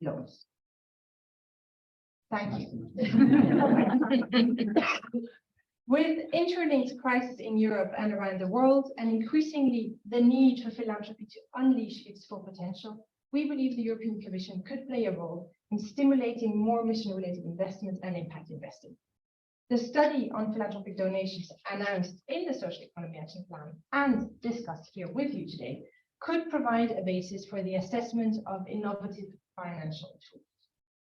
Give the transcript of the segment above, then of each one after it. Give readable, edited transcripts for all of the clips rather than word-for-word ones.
loans. Thank you. With interlinked crisis in Europe and around the world, and increasingly the need for philanthropy to unleash its full potential, we believe the European Commission could play a role in stimulating more mission-related investment and impact investing. The study on philanthropic donations announced in the Social Economy Action Plan and discussed here with you today could provide a basis for the assessment of innovative financial tools.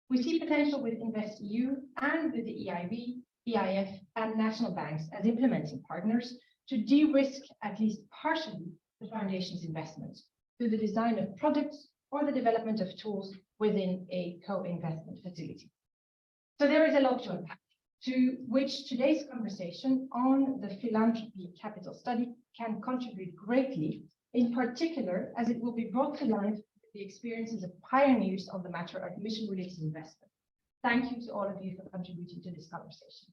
We see potential with InvestEU and with the EIB, EIF and national banks as implementing partners to de-risk at least partially the foundation's investments through the design of products or the development of tools within a co-investment facility. So there is a lot to unpack, to which today's conversation on the Philanthropy Capital study can contribute greatly, in particular as it will be brought to life with the experiences of pioneers on the matter of mission-related investment. Thank you to all of you for contributing to this conversation.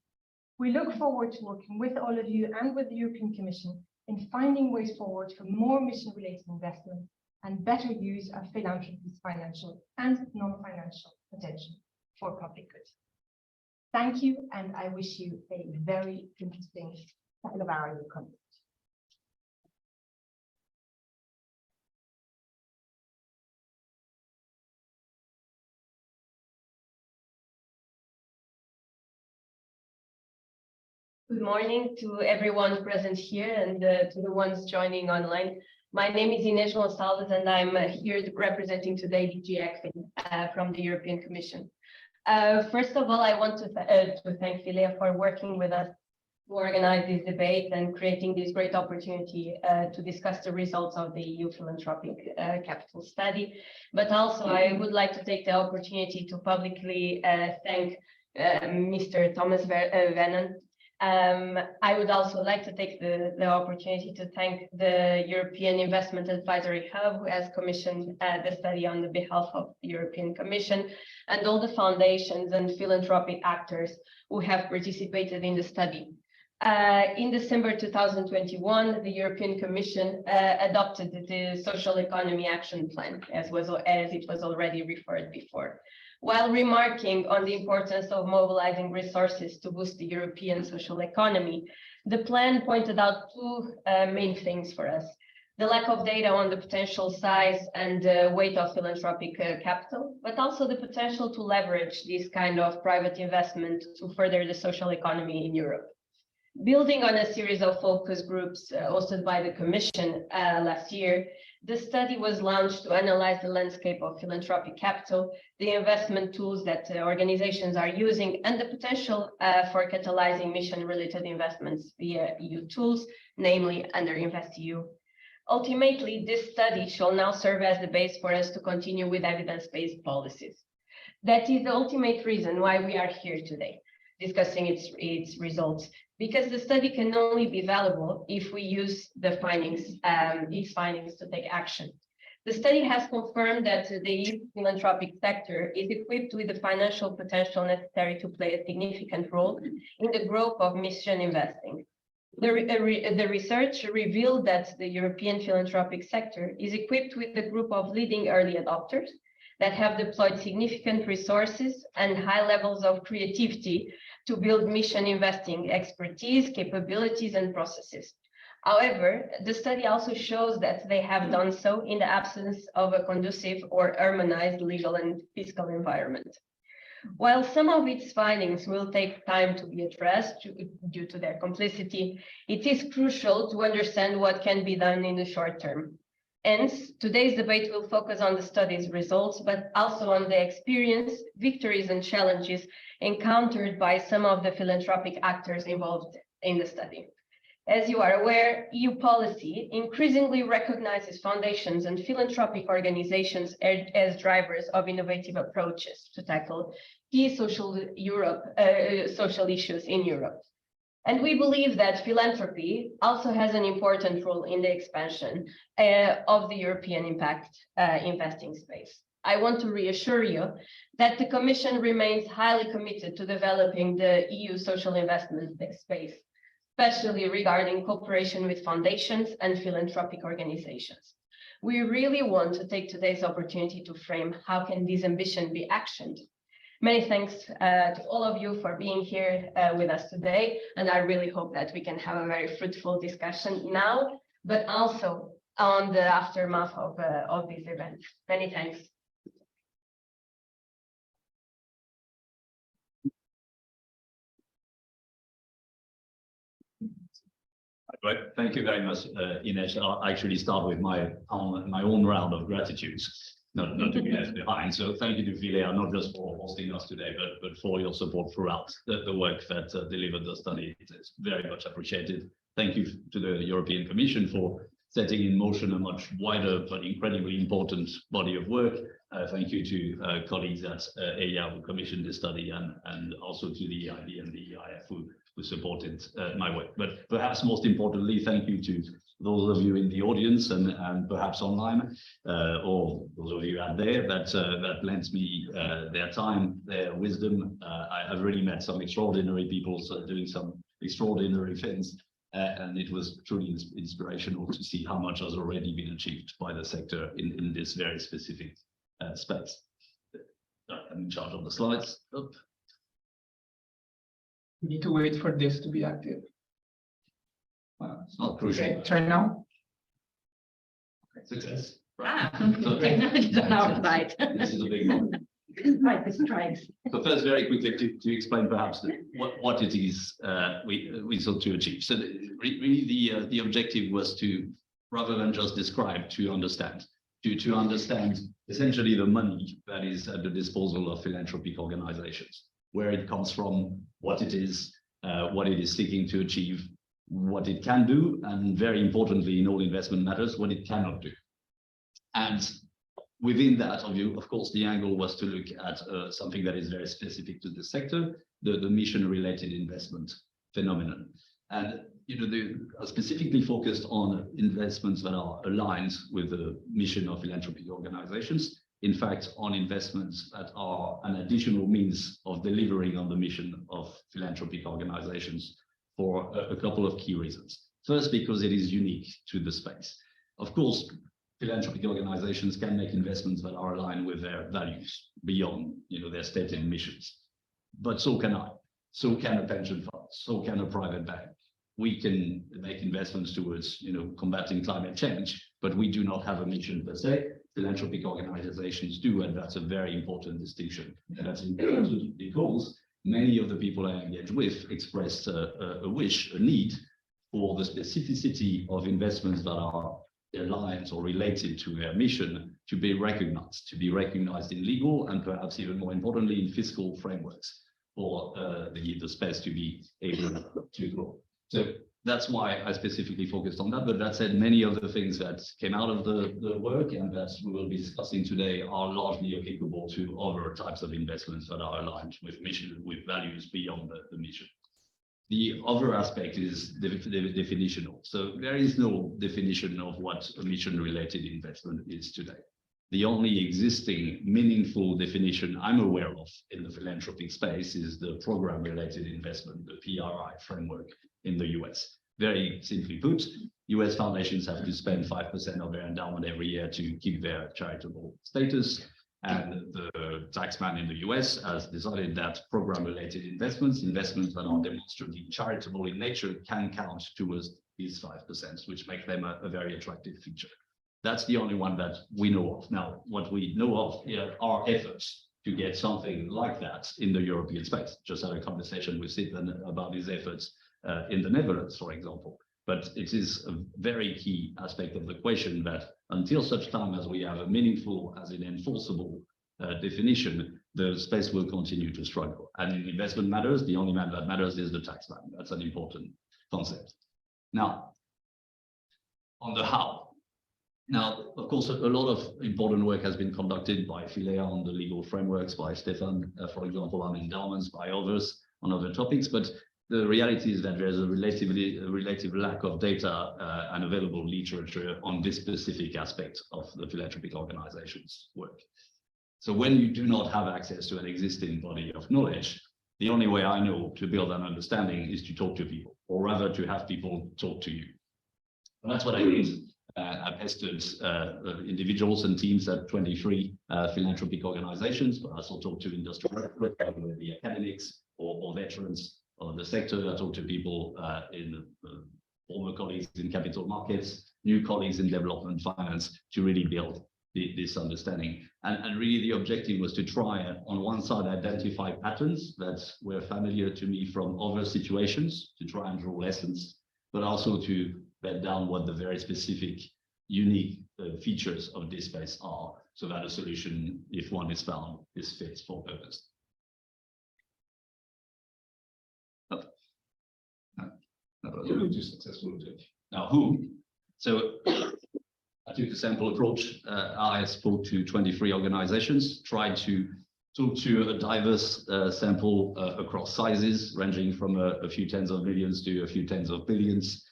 We look forward to working with all of you and with the European Commission in finding ways forward for more mission-related investment and better use of philanthropy's financial and non-financial potential for public good. Thank you, and I wish you a very interesting couple of hours of content. Good morning to everyone present here and to the ones joining online. My name is Inês Gonçalves and I'm here representing today DG ECFIN from the European Commission. First of all, I want to thank philea for working with us to organize this debate and creating this great opportunity to discuss the results of the EU Philanthropic Capital study. But also, I would like to take the opportunity to publicly thank Mr. Thomas Vennen. I would also like to take the opportunity to thank the European Investment Advisory Hub, who has commissioned the study on the behalf of the European Commission, and all the foundations and philanthropic actors who have participated in the study. In December 2021, the European Commission adopted the Social Economy Action Plan, as it was already referred before, while remarking on the importance of mobilizing resources to boost the European social economy. The plan pointed out two main things for us: the lack of data on the potential size and weight of philanthropic capital, but also the potential to leverage this kind of private investment to further the social economy in Europe. Building on a series of focus groups hosted by the Commission last year, the study was launched to analyze the landscape of philanthropic capital, the investment tools that organizations are using, and the potential for catalyzing mission-related investments via EU tools, namely under InvestEU. Ultimately, this study shall now serve as the base for us to continue with evidence-based policies. That is the ultimate reason why we are here today, discussing its results, because the study can only be valuable if we use these findings to take action. The study has confirmed that the EU philanthropic sector is equipped with the financial potential necessary to play a significant role in the growth of mission investing. The research revealed that the European philanthropic sector is equipped with a group of leading early adopters that have deployed significant resources and high levels of creativity to build mission investing expertise, capabilities, and processes. However, the study also shows that they have done so in the absence of a conducive or harmonized legal and fiscal environment. While some of its findings will take time to be addressed due to their complexity, it is crucial to understand what can be done in the short term. Hence, today's debate will focus on the study's results, but also on the experience, victories, and challenges encountered by some of the philanthropic actors involved in the study. As you are aware, EU policy increasingly recognizes foundations and philanthropic organizations as drivers of innovative approaches to tackle key social issues in Europe. And we believe that philanthropy also has an important role in the expansion of the European impact investing space. I want to reassure you that the Commission remains highly committed to developing the EU social investment space, especially regarding cooperation with foundations and philanthropic organizations. we really want to take today's opportunity to frame how can this ambition be actioned. Many thanks to all of you for being here with us today, and I really hope that we can have a very fruitful discussion now, but also on the aftermath of this event. Many thanks. Right. Thank you very much, Ines. I'll actually start with my own round of gratitudes, not to be left behind. So thank you to philea, not just for hosting us today, but for your support throughout the work that delivered the study. It's very much appreciated. Thank you to the European Commission for setting in motion a much wider but incredibly important body of work. Thank you to colleagues at EIA who commissioned this study, and also to the EIB and the EIF who supported my work. But perhaps most importantly, thank you to those of you in the audience and perhaps online, or those of you out there that lent me their time, their wisdom. I have really met some extraordinary people doing some extraordinary things. And it was truly inspirational to see how much has already been achieved by the sector in this very specific space. I'm in charge of the slides. Oh. We need to wait for this to be active. It's not crucial. Okay, try now. Success. Technology is on our side. This is a big one. Right, the strikes. So first, very quickly, to explain perhaps what it is we sought to achieve. So really the objective was to, rather than just describe, to understand essentially the money that is at the disposal of philanthropic organizations, where it comes from, what it is seeking to achieve, what it can do, and very importantly in all investment matters, what it cannot do. And within that, of course, the angle was to look at something that is very specific to the sector, the mission-related investment phenomenon. And they are specifically focused on investments that are aligned with the mission of philanthropic organizations. In fact, on investments that are an additional means of delivering on the mission of philanthropic organizations for a couple of key reasons. First, because it is unique to the space. Of course, philanthropic organizations can make investments that are aligned with their values beyond their stated missions. But so can I, so can a pension fund, so can a private bank. We can make investments towards combating climate change, but we do not have a mission per se. Philanthropic organizations do, and that's a very important distinction. And that's important because many of the people I engage with expressed a wish, a need for the specificity of investments that are aligned or related to their mission to be recognized in legal and perhaps even more importantly in fiscal frameworks for the space to be able to grow. So that's why I specifically focused on that. But that said, many of the things that came out of the work and that we will be discussing today are largely applicable to other types of investments that are aligned with mission, with values beyond the mission. The other aspect is the definitional. So there is no definition of what a mission-related investment is today. The only existing meaningful definition I'm aware of in the philanthropic space is the program-related investment, the PRI framework in the US. Very simply put, US foundations have to spend 5% of their endowment every year to keep their charitable status. And the taxman in the US has decided that program-related investments that are demonstrably charitable in nature can count towards these 5%, which make them a very attractive feature. That's the only one that we know of. Now, what we know of are efforts to get something like that in the European space. Just had a conversation with Stephen about these efforts in the Netherlands, for example. But it is a very key aspect of the question that until such time as we have a meaningful, as in enforceable definition, the space will continue to struggle. And in investment matters, the only man that matters is the taxman. That's an important concept. Now, on the how. Now, of course, a lot of important work has been conducted by philea on the legal frameworks, by Stefan, for example, on endowments, by others on other topics. But the reality is that there's a relative lack of data and available literature on this specific aspect of the philanthropic organization's work. So when you do not have access to an existing body of knowledge, the only way I know to build an understanding is to talk to people, or rather to have people talk to you. And that's what I did I've tested individuals and teams at 23 philanthropic organizations, but I also talk to industrial, the academics or veterans of the sector. I talk to people in former colleagues in capital markets, new colleagues in development finance to really build this understanding. And really the objective was to try, on one side, identify patterns that were familiar to me from other situations, to try and draw lessons, but also to bed down what the very specific, unique features of this space are, so that a solution, if one is found, is fit for purpose. Oh. No, that was really too successful. Now, who? So I took the sample approach. I spoke to 23 organizations, tried to talk to a diverse sample across sizes, ranging from a few tens of millions to a few tens of billions,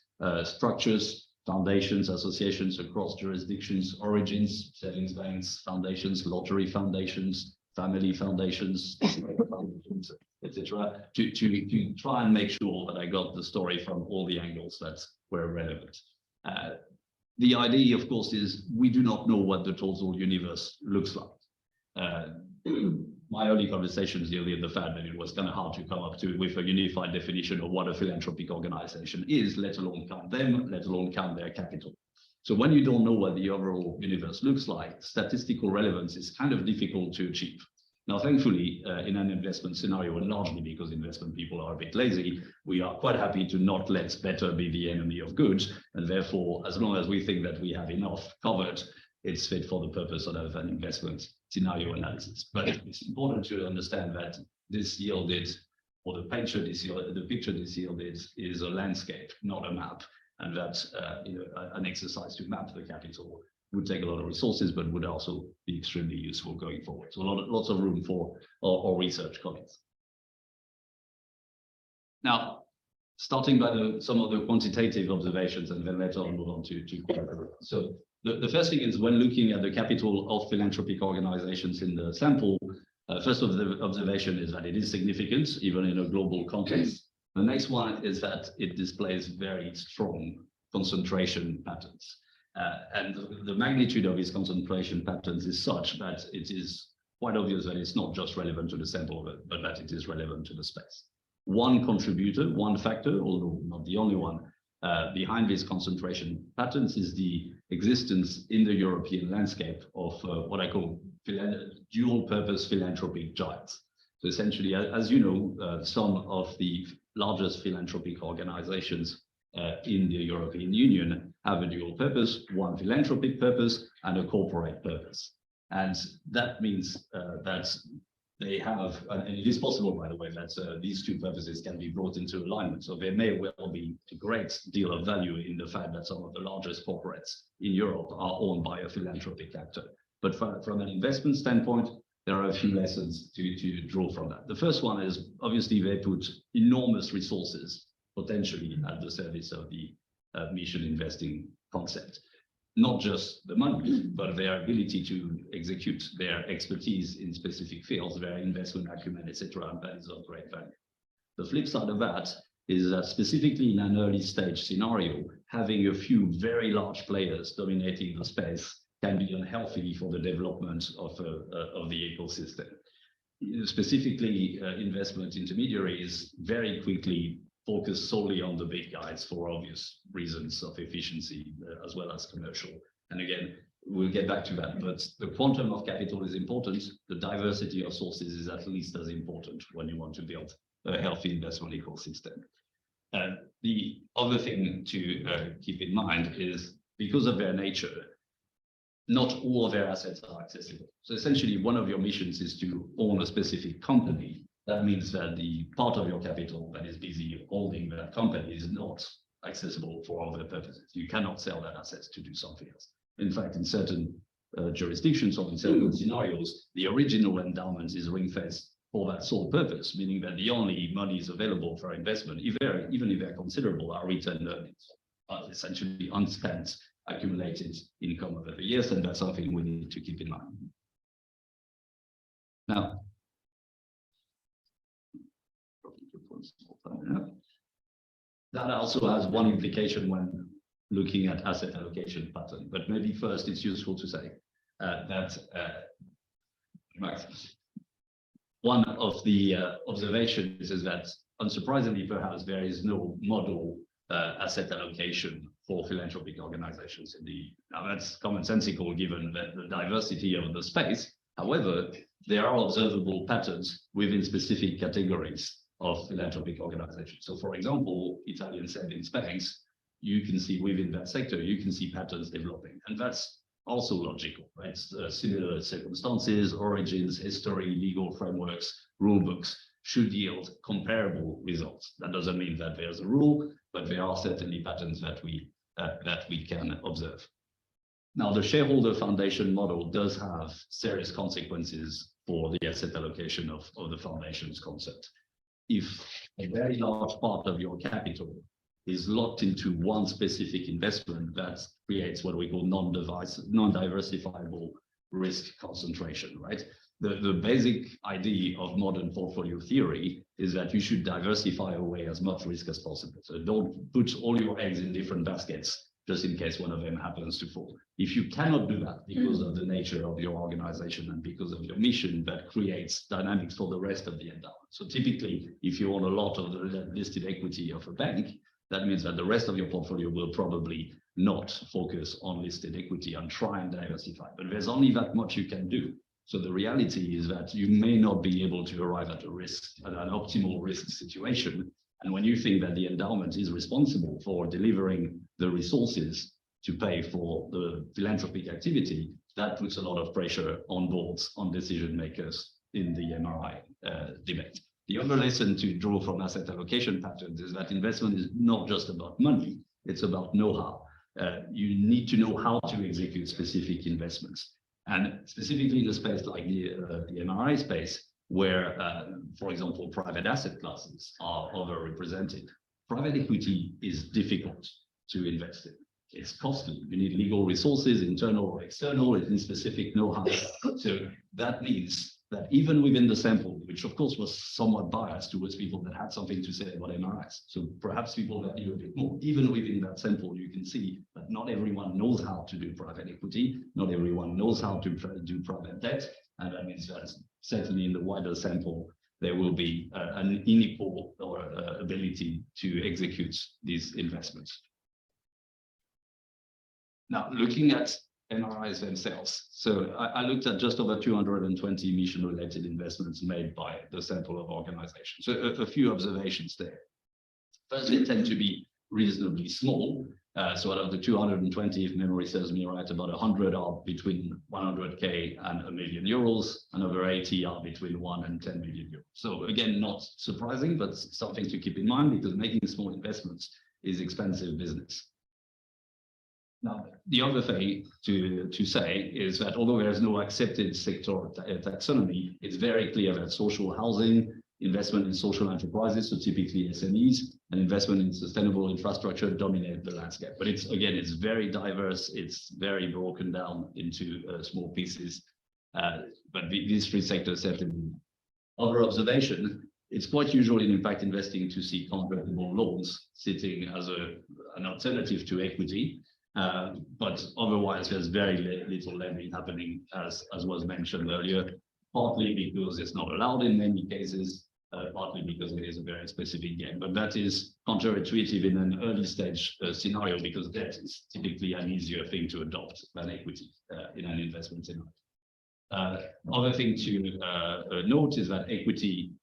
structures, foundations, associations across jurisdictions, origins, savings banks, foundations, lottery foundations, family foundations, etc., to try and make sure that I got the story from all the angles that were relevant. The idea, of course, is we do not know what the total universe looks like. My early conversations deal with the fact that it was kind of hard to come up with a unified definition of what a philanthropic organization is, let alone count them, let alone count their capital. So when you don't know what the overall universe looks like, statistical relevance is kind of difficult to achieve. Now, thankfully, in an investment scenario, and largely because investment people are a bit lazy, we are quite happy to not let better be the enemy of good. And therefore, as long as we think that we have enough covered, it's fit for the purpose of an investment scenario analysis. But it's important to understand that this yielded, or the picture this yielded is a landscape, not a map. And that an exercise to map the capital would take a lot of resources, but would also be extremely useful going forward. So lots of room for our research colleagues. Now, starting by some of the quantitative observations, and then later on move on to qualitative. So the first thing is, when looking at the capital of philanthropic organizations in the sample, first of the observation is that it is significant, even in a global context. The next one is that it displays very strong concentration patterns. And the magnitude of these concentration patterns is such that it is quite obvious that it's not just relevant to the sample, but that it is relevant to the space. One contributor, one factor, although not the only one, behind these concentration patterns is the existence in the European landscape of what I call dual-purpose philanthropic giants. So essentially, as you know, some of the largest philanthropic organizations in the European Union have a dual purpose, one philanthropic purpose and a corporate purpose. And that means that they have, and it is possible, by the way, that these two purposes can be brought into alignment. So there may well be a great deal of value in the fact that some of the largest corporates in Europe are owned by a philanthropic actor. But from an investment standpoint, there are a few lessons to draw from that. The first one is, obviously, they put enormous resources potentially at the service of the mission investing concept. Not just the money, but their ability to execute, their expertise in specific fields, their investment acumen, etc. And that is of great value. The flip side of that is that specifically in an early stage scenario, having a few very large players dominating the space can be unhealthy for the development of the ecosystem. Specifically, investment intermediaries very quickly focus solely on the big guys for obvious reasons of efficiency as well as commercial. And again, we'll get back to that, but the quantum of capital is important. The diversity of sources is at least as important when you want to build a healthy investment ecosystem. The other thing to keep in mind is, because of their nature, not all of their assets are accessible. So essentially, one of your missions is to own a specific company. That means that the part of your capital that is busy holding that company is not accessible for other purposes. You cannot sell that assets to do something else. In fact, in certain jurisdictions or in certain scenarios, the original endowment is ring-fenced for that sole purpose, meaning that the only monies available for investment, even if they're considerable, are retained earnings, essentially unspent, accumulated income over the years, and that's something we need to keep in mind. Now, that also has one implication when looking at asset allocation pattern. But maybe first it's useful to say that one of the observations is that, unsurprisingly perhaps, there is no model asset allocation for philanthropic organizations in the EU. Now that's commonsensical given the diversity of the space. However, there are observable patterns within specific categories of philanthropic organizations. So for example, Italian savings banks, you can see within that sector, you can see patterns developing. And that's also logical, right? Similar circumstances, origins, history, legal frameworks, rule books should yield comparable results. That doesn't mean that there's a rule, but there are certainly patterns that we can observe. Now, the shareholder foundation model does have serious consequences for the asset allocation of the foundation's concept. If a very large part of your capital is locked into one specific investment, that creates what we call non-diversifiable risk concentration, right? The basic idea of modern portfolio theory is that you should diversify away as much risk as possible. So don't put all your eggs in different baskets just in case one of them happens to fall. If you cannot do that because of the nature of your organization and because of your mission, that creates dynamics for the rest of the endowment. So typically, if you own a lot of the listed equity of a bank, that means that the rest of your portfolio will probably not focus on listed equity and try and diversify. But there's only that much you can do. So the reality is that you may not be able to arrive at an optimal risk situation. And when you think that the endowment is responsible for delivering the resources to pay for the philanthropic activity, that puts a lot of pressure on boards, on decision makers in the MRI debate. The other lesson to draw from asset allocation patterns is that investment is not just about money, it's about know-how. You need to know how to execute specific investments. And specifically in a space like the MRI space, where, for example, private asset classes are overrepresented, private equity is difficult to invest in. It's costly. You need legal resources, internal or external. It needs specific know-how. So that means that even within the sample, which of course was somewhat biased towards people that had something to say about MRIs, so perhaps people that knew a bit more, even within that sample, you can see that not everyone knows how to do private equity, not everyone knows how to do private debt, and that means that certainly in the wider sample, there will be an unequal ability to execute these investments. Now, looking at MRIs themselves. So I looked at just over 220 mission-related investments made by the sample of organizations. So a few observations there. First, they tend to be reasonably small. So out of the 220, if memory serves me right, about 100 are between 100K and €1 million, and over 80 are between 1 and 10 million euros. So again, not surprising, but something to keep in mind because making small investments is expensive business. Now, the other thing to say is that although there is no accepted sector taxonomy, it's very clear that social housing, investment in social enterprises, so typically SMEs, and investment in sustainable infrastructure dominate the landscape. But it's very diverse. It's very broken down into small pieces. But these three sectors certainly. Other observation, it's quite usual in impact investing to see convertible loans sitting as an alternative to equity. But otherwise, there's very little lending happening, as was mentioned earlier, partly because it's not allowed in many cases, partly because it is a very specific game. But that is counterintuitive in an early stage scenario because debt is typically an easier thing to adopt than equity in an investment scenario. Other thing to note is that equity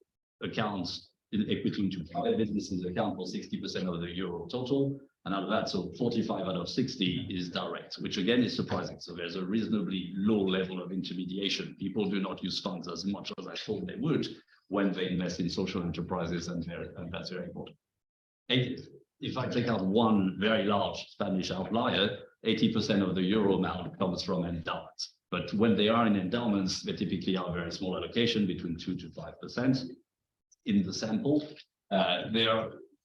into private businesses account for 60% of the euro total. And out of that, so 45 out of 60 is direct, which again is surprising. So there's a reasonably low level of intermediation. People do not use funds as much as I thought they would when they invest in social enterprises, and that's very important. If I take out one very large Spanish outlier, 80% of the euro amount comes from endowments. But when they are in endowments, they typically are a very small allocation, between 2 to 5% in the sample.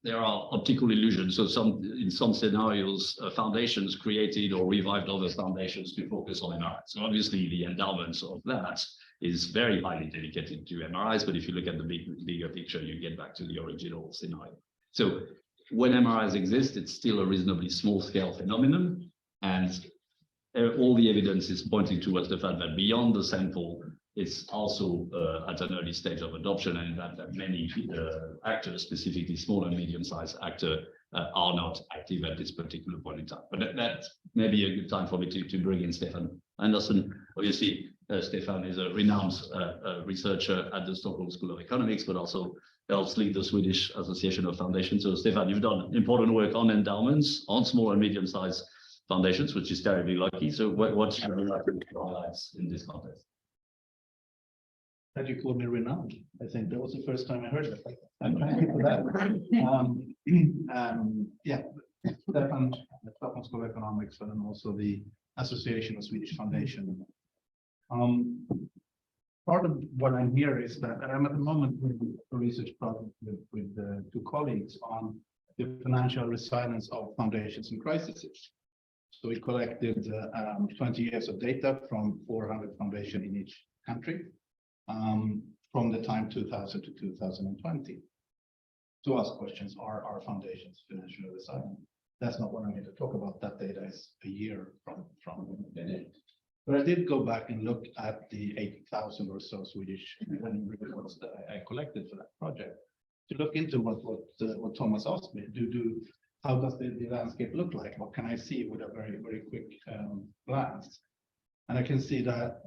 There are optical illusions. So in some scenarios, foundations created or revived other foundations to focus on MRIs. So obviously the endowments of that is very highly dedicated to MRIs. But if you look at the bigger picture, you get back to the original scenario. So when MRIs exist, it's still a reasonably small scale phenomenon, and all the evidence is pointing towards the fact that beyond the sample, it's also at an early stage of adoption, and that many actors, specifically small and medium-sized actors, are not active at this particular point in time. But that may be a good time for me to bring in Stefan Andersson. Obviously, Stefan is a renowned researcher at the Stockholm School of Economics, but also helps lead the Swedish Association of Foundations. So Stefan, you've done important work on endowments, on small and medium-sized foundations, which is terribly lucky. So what's your highlights in this context? That you called me renowned. I think that was the first time I heard it. I'm thank you for that. Yeah, Stefan, the Stockholm School of Economics, and also the Association of Swedish Foundation. Part of what I'm here is that I'm at the moment with a research project with two colleagues on the financial resilience of foundations in crises. So we collected 20 years of data from 400 foundations in each country. From the time 2000 to 2020, to ask questions, are our foundations financially resilient? That's not what I'm here to talk about. That data is a year from it. But I did go back and look at the 80,000 or so Swedish reports that I collected for that project to look into what Thomas asked me. How does the landscape look like? What can I see with a very, very quick glance? And I can see that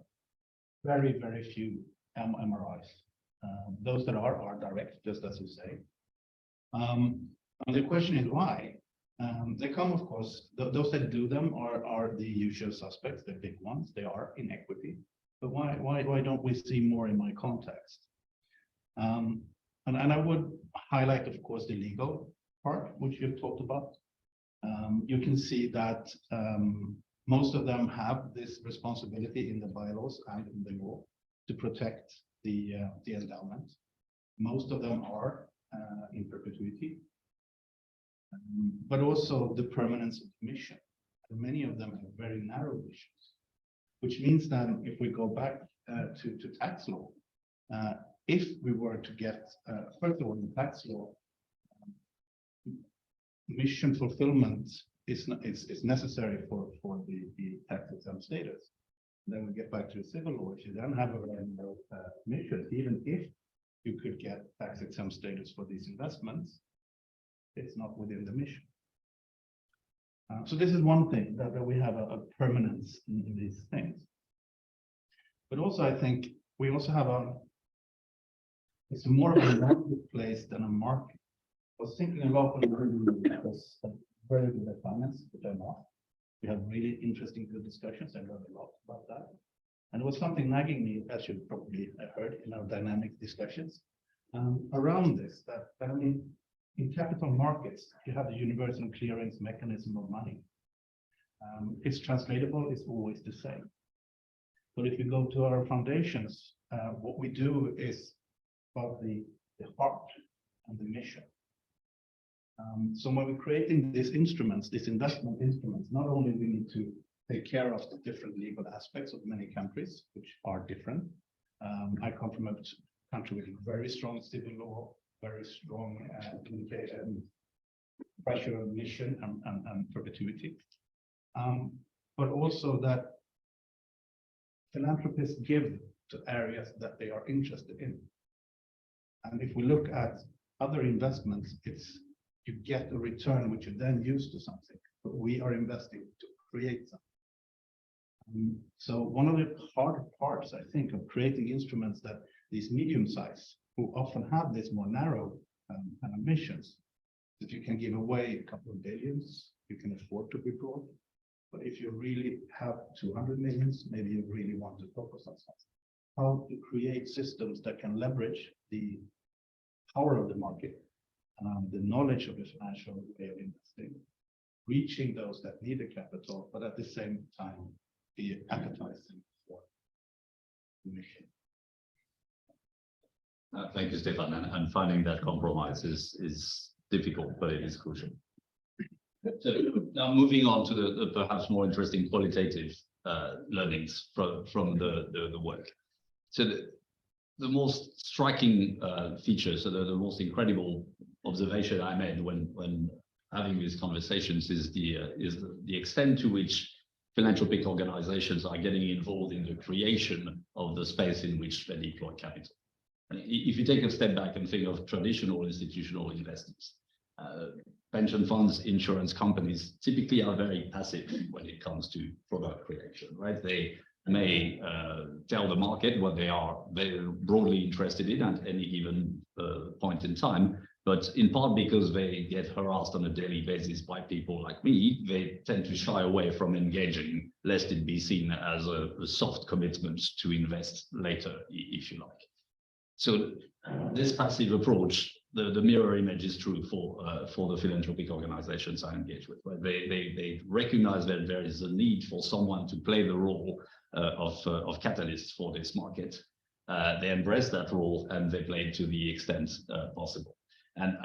very, very few MRIs. Those that are direct, just as you say. And the question is why? They come, of course, those that do them are the usual suspects, the big ones. They are in equity. But why don't we see more in my context? And I would highlight, of course, the legal part, which you've talked about. You can see that most of them have this responsibility in the bylaws and in the law to protect the endowment. Most of them are in perpetuity, but also the permanence of the mission. And many of them have very narrow missions, which means that if we go back to tax law, if we were to get, first of all, in tax law, mission fulfillment is necessary for the tax exempt status. Then we get back to the civil law. If you then have a very narrow mission, even if you could get tax exempt status for these investments, it's not within the mission. So this is one thing that we have a permanence in these things. But also, I think we also have it's more of a marketplace than a market. I was thinking a lot when I was very good at finance, which I'm not. We have really interesting, good discussions. I learned a lot about that. And it was something nagging me, as you probably heard in our dynamic discussions, around this, that I mean, in capital markets, you have the universal clearance mechanism of money. It's translatable, it's always the same. But if you go to our foundations, what we do is about the heart and the mission. So when we're creating these instruments, these investment instruments, not only we need to take care of the different legal aspects of many countries, which are different. I come from a country with very strong civil law, very strong pressure on mission and perpetuity. But also that philanthropists give to areas that they are interested in. And if we look at other investments, you get a return which you then use to something, but we are investing to create something. So one of the hard parts, I think, of creating instruments that these medium size, who often have this more narrow ambitions, that you can give away a couple of billions, you can afford to be broad. But if you really have 200 millions, maybe you really want to focus on something. How to create systems that can leverage the power of the market, the knowledge of the financial way of investing, reaching those that need the capital, but at the same time be appetizing for the mission. Thank you, Stefan. And finding that compromise is difficult, but it is crucial. So now moving on to the perhaps more interesting qualitative learnings from the work. So the most striking features, so the most incredible observation I made when having these conversations is the extent to which philanthropic organizations are getting involved in the creation of the space in which they deploy capital. And if you take a step back and think of traditional institutional investors, pension funds, insurance companies typically are very passive when it comes to product creation, right? They may tell the market what they're broadly interested in at any given point in time, but in part because they get harassed on a daily basis by people like me, they tend to shy away from engaging, lest it be seen as a soft commitment to invest later, if you like. So this passive approach, the mirror image is true for the philanthropic organizations I engage with. Right? They recognize that there is a need for someone to play the role of catalysts for this market. They embrace that role and they play it to the extent possible. And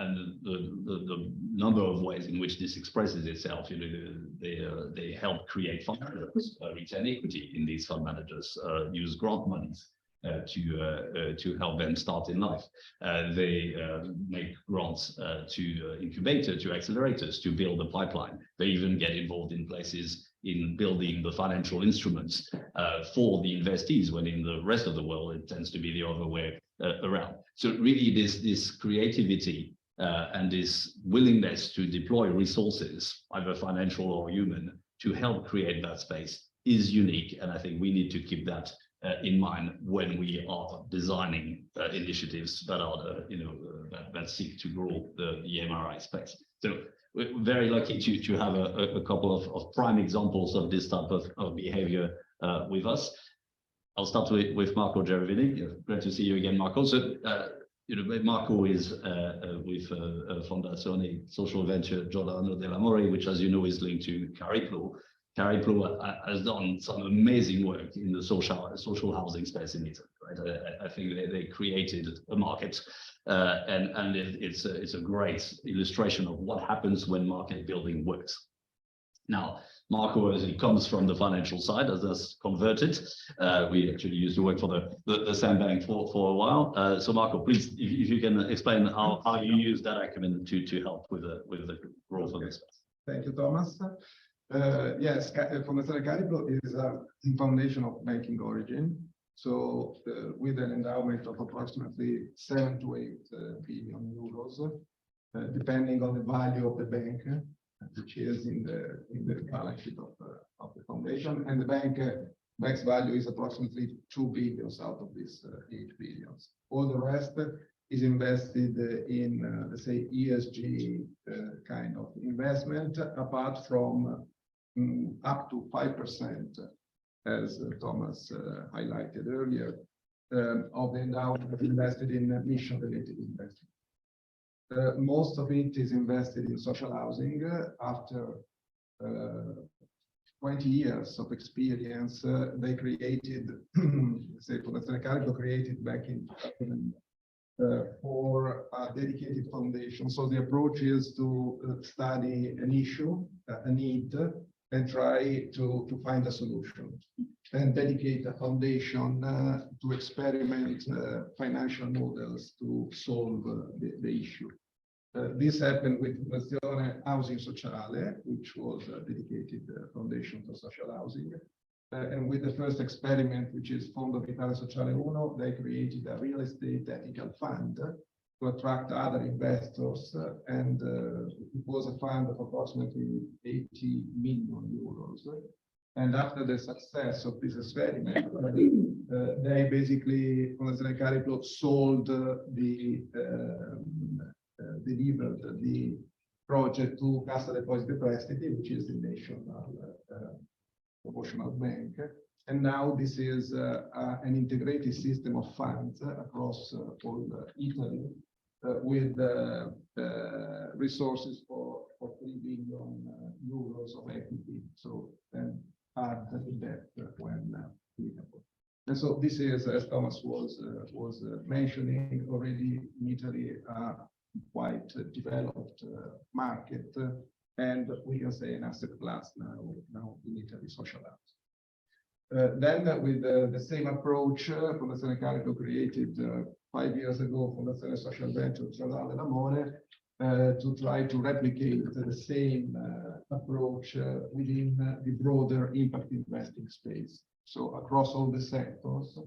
the number of ways in which this expresses itself, they help create fund managers, retain equity in these fund managers, use grant monies to help them start in life. They make grants to incubators, to accelerators, to build a pipeline. They even get involved in places in building the financial instruments for the investees, when in the rest of the world it tends to be the other way around. So really this creativity and this willingness to deploy resources, either financial or human, to help create that space is unique. And I think we need to keep that in mind when we are designing initiatives that are that seek to grow the MRI space. So we're very lucky to have a couple of prime examples of this type of behavior with us. I'll start with Marco Gervini. Great to see you again, Marco. So, Marco is with Fondazione Social Venture Giordano dell'Amore, which, as you know, is linked to Cariplo. Cariplo has done some amazing work in the social housing space in Italy. Right? I think they created a market, and it's a great illustration of what happens when market building works. Now, Marco, as he comes from the financial side, as us converted, we actually used to work for the same bank for a while. So, Marco, please, if you can explain how you use that acumen to help with the growth of this space. Thank you, Thomas. Yes, Fondazione Cariplo is a foundation of banking origin. So, with an endowment of approximately 7 to 8 billion euros, depending on the value of the bank, which is in the balance sheet of the foundation, and the bank's value is approximately 2 billion out of this 8 billion. All the rest is invested in, let's say, ESG kind of investment, apart from up to 5%, as Thomas highlighted earlier, of the endowment invested in mission-related investment. Most of it is invested in social housing. After 20 years of experience, they created, say, Fondazione Cariplo created back in 2004 a dedicated foundation. So the approach is to study an issue, a need, and try to find a solution, and dedicate a foundation to experiment financial models to solve the issue. This happened with Fondazione Housing Sociale, which was a dedicated foundation for social housing. And with the first experiment, which is Fondo Vitale Sociale 1, they created a real estate ethical fund to attract other investors, and it was a fund of approximately 80 million euros. And after the success of this experiment, they basically, Fondazione Cariplo, delivered the project to Cassa Depositi e Prestiti, which is the national promotional bank. And now this is an integrated system of funds across all Italy, with resources for 3 billion euros of equity. So then add the debt when applicable. And so this is, as Thomas was mentioning, already in Italy, quite developed market, and we can say an asset class now in Italy, social housing. Then with the same approach, Fondazione Cariplo created 5 years ago Fondazione Social Venture Giordano dell'Amore, to try to replicate the same approach within the broader impact investing space. So across all the sectors,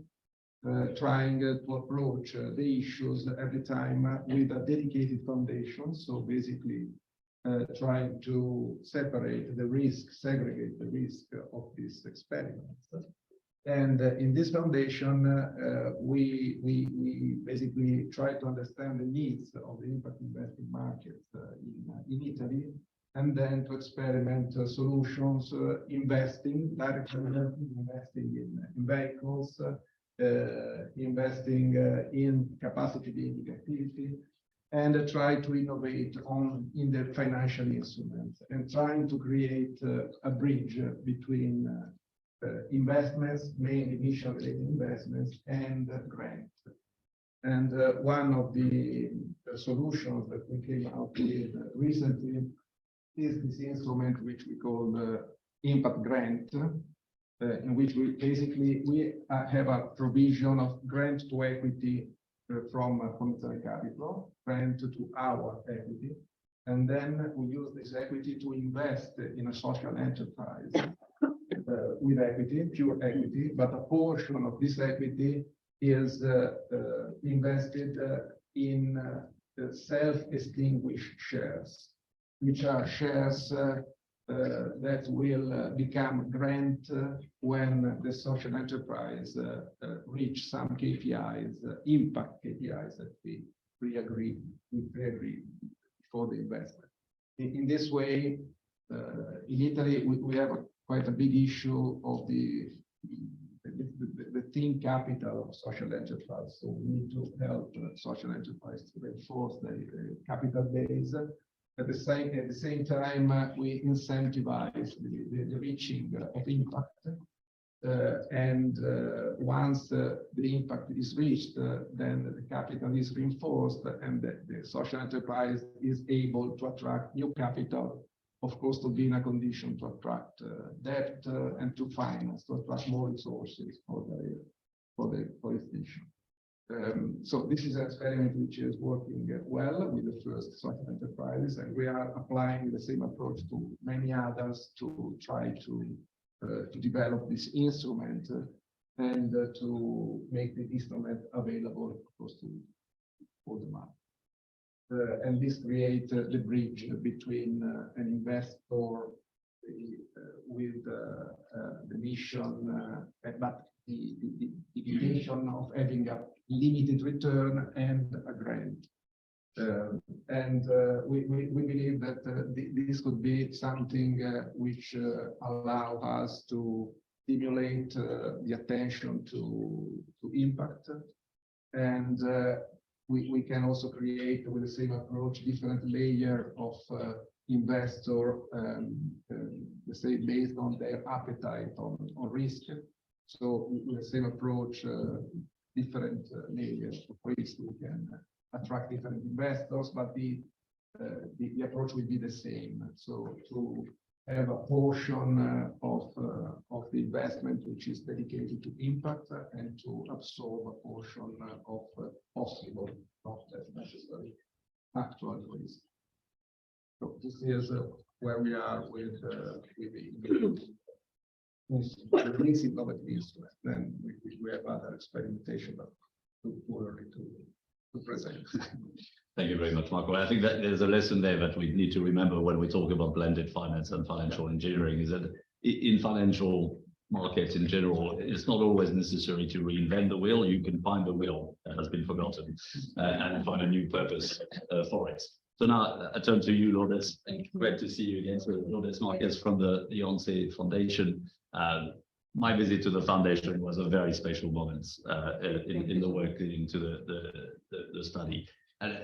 trying to approach the issues every time with a dedicated foundation. So basically, trying to separate the risk, segregate the risk of this experiment. And in this foundation, we basically try to understand the needs of the impact investing market in Italy, and then to experiment solutions, investing, directly investing in vehicles, investing in capacity building activity, and try to innovate in the financial instruments, and trying to create a bridge between investments, mainly initial investments, and grants. And one of the solutions that we came out with recently is this instrument which we call the impact grant, in which we have a provision of grant to equity from Philanthropy Capital, grant to our equity, and then we use this equity to invest in a social enterprise with equity, pure equity, but a portion of this equity is invested in self-extinguished shares, which are shares that will become grant when the social enterprise reach some KPIs, impact KPIs that we pre-agreed for the investment. In this way, in Italy, we have quite a big issue of the thin capital of social enterprise. So we need to help social enterprise to reinforce the capital base. At the same time, we incentivize the reaching of impact. And once the impact is reached, then the capital is reinforced, and the social enterprise is able to attract new capital, of course, to be in a condition to attract debt and to finance, to attract more resources for its mission. So this is an experiment which is working well with the first social enterprises, and we are applying the same approach to many others to try to develop this instrument and to make the instrument available, of course, for the market. And this creates the bridge between an investor with the mission, but the mission of having a limited return and a grant. We believe that this could be something which allow us to stimulate the attention to impact, and we can also create with the same approach different layer of investor, let's say based on their appetite on risk. So with the same approach, different layers of risk, we can attract different investors, but the approach will be the same. So to have a portion of the investment which is dedicated to impact, and to absorb a portion of possible, not necessarily actual risk. So this is where we are with the principle of the instrument. Then we have other experimentation, but too early to present. Thank you very much, Marco. I think that there's a lesson there that we need to remember when we talk about blended finance and financial engineering, is that in financial markets in general, it's not always necessary to reinvent the wheel. You can find the wheel that has been forgotten and find a new purpose for it. So now I turn to you, Lourdes. Great to see you again. So Lourdes Marquez from the ONCE Foundation. My visit to the foundation was a very special moment in the work leading to the study. And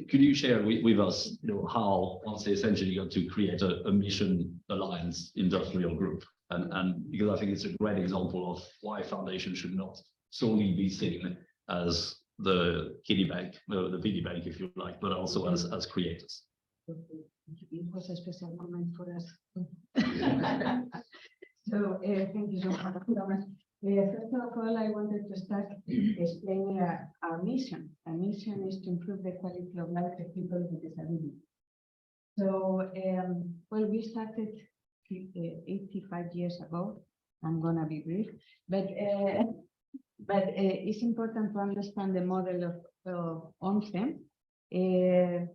could you share with us, how ONCE essentially got to create a mission alliance industrial group? And because I think it's a great example of why foundation should not solely be seen as the kiddie bank, the piggy bank, if you like, but also as creators. It was a special moment for us. So thank you so much. First of all, I wanted to start explaining our mission. Our mission is to improve the quality of life of people with disabilities. So, well, we started 85 years ago. I'm gonna be brief, but it's important to understand the model of ONCE. It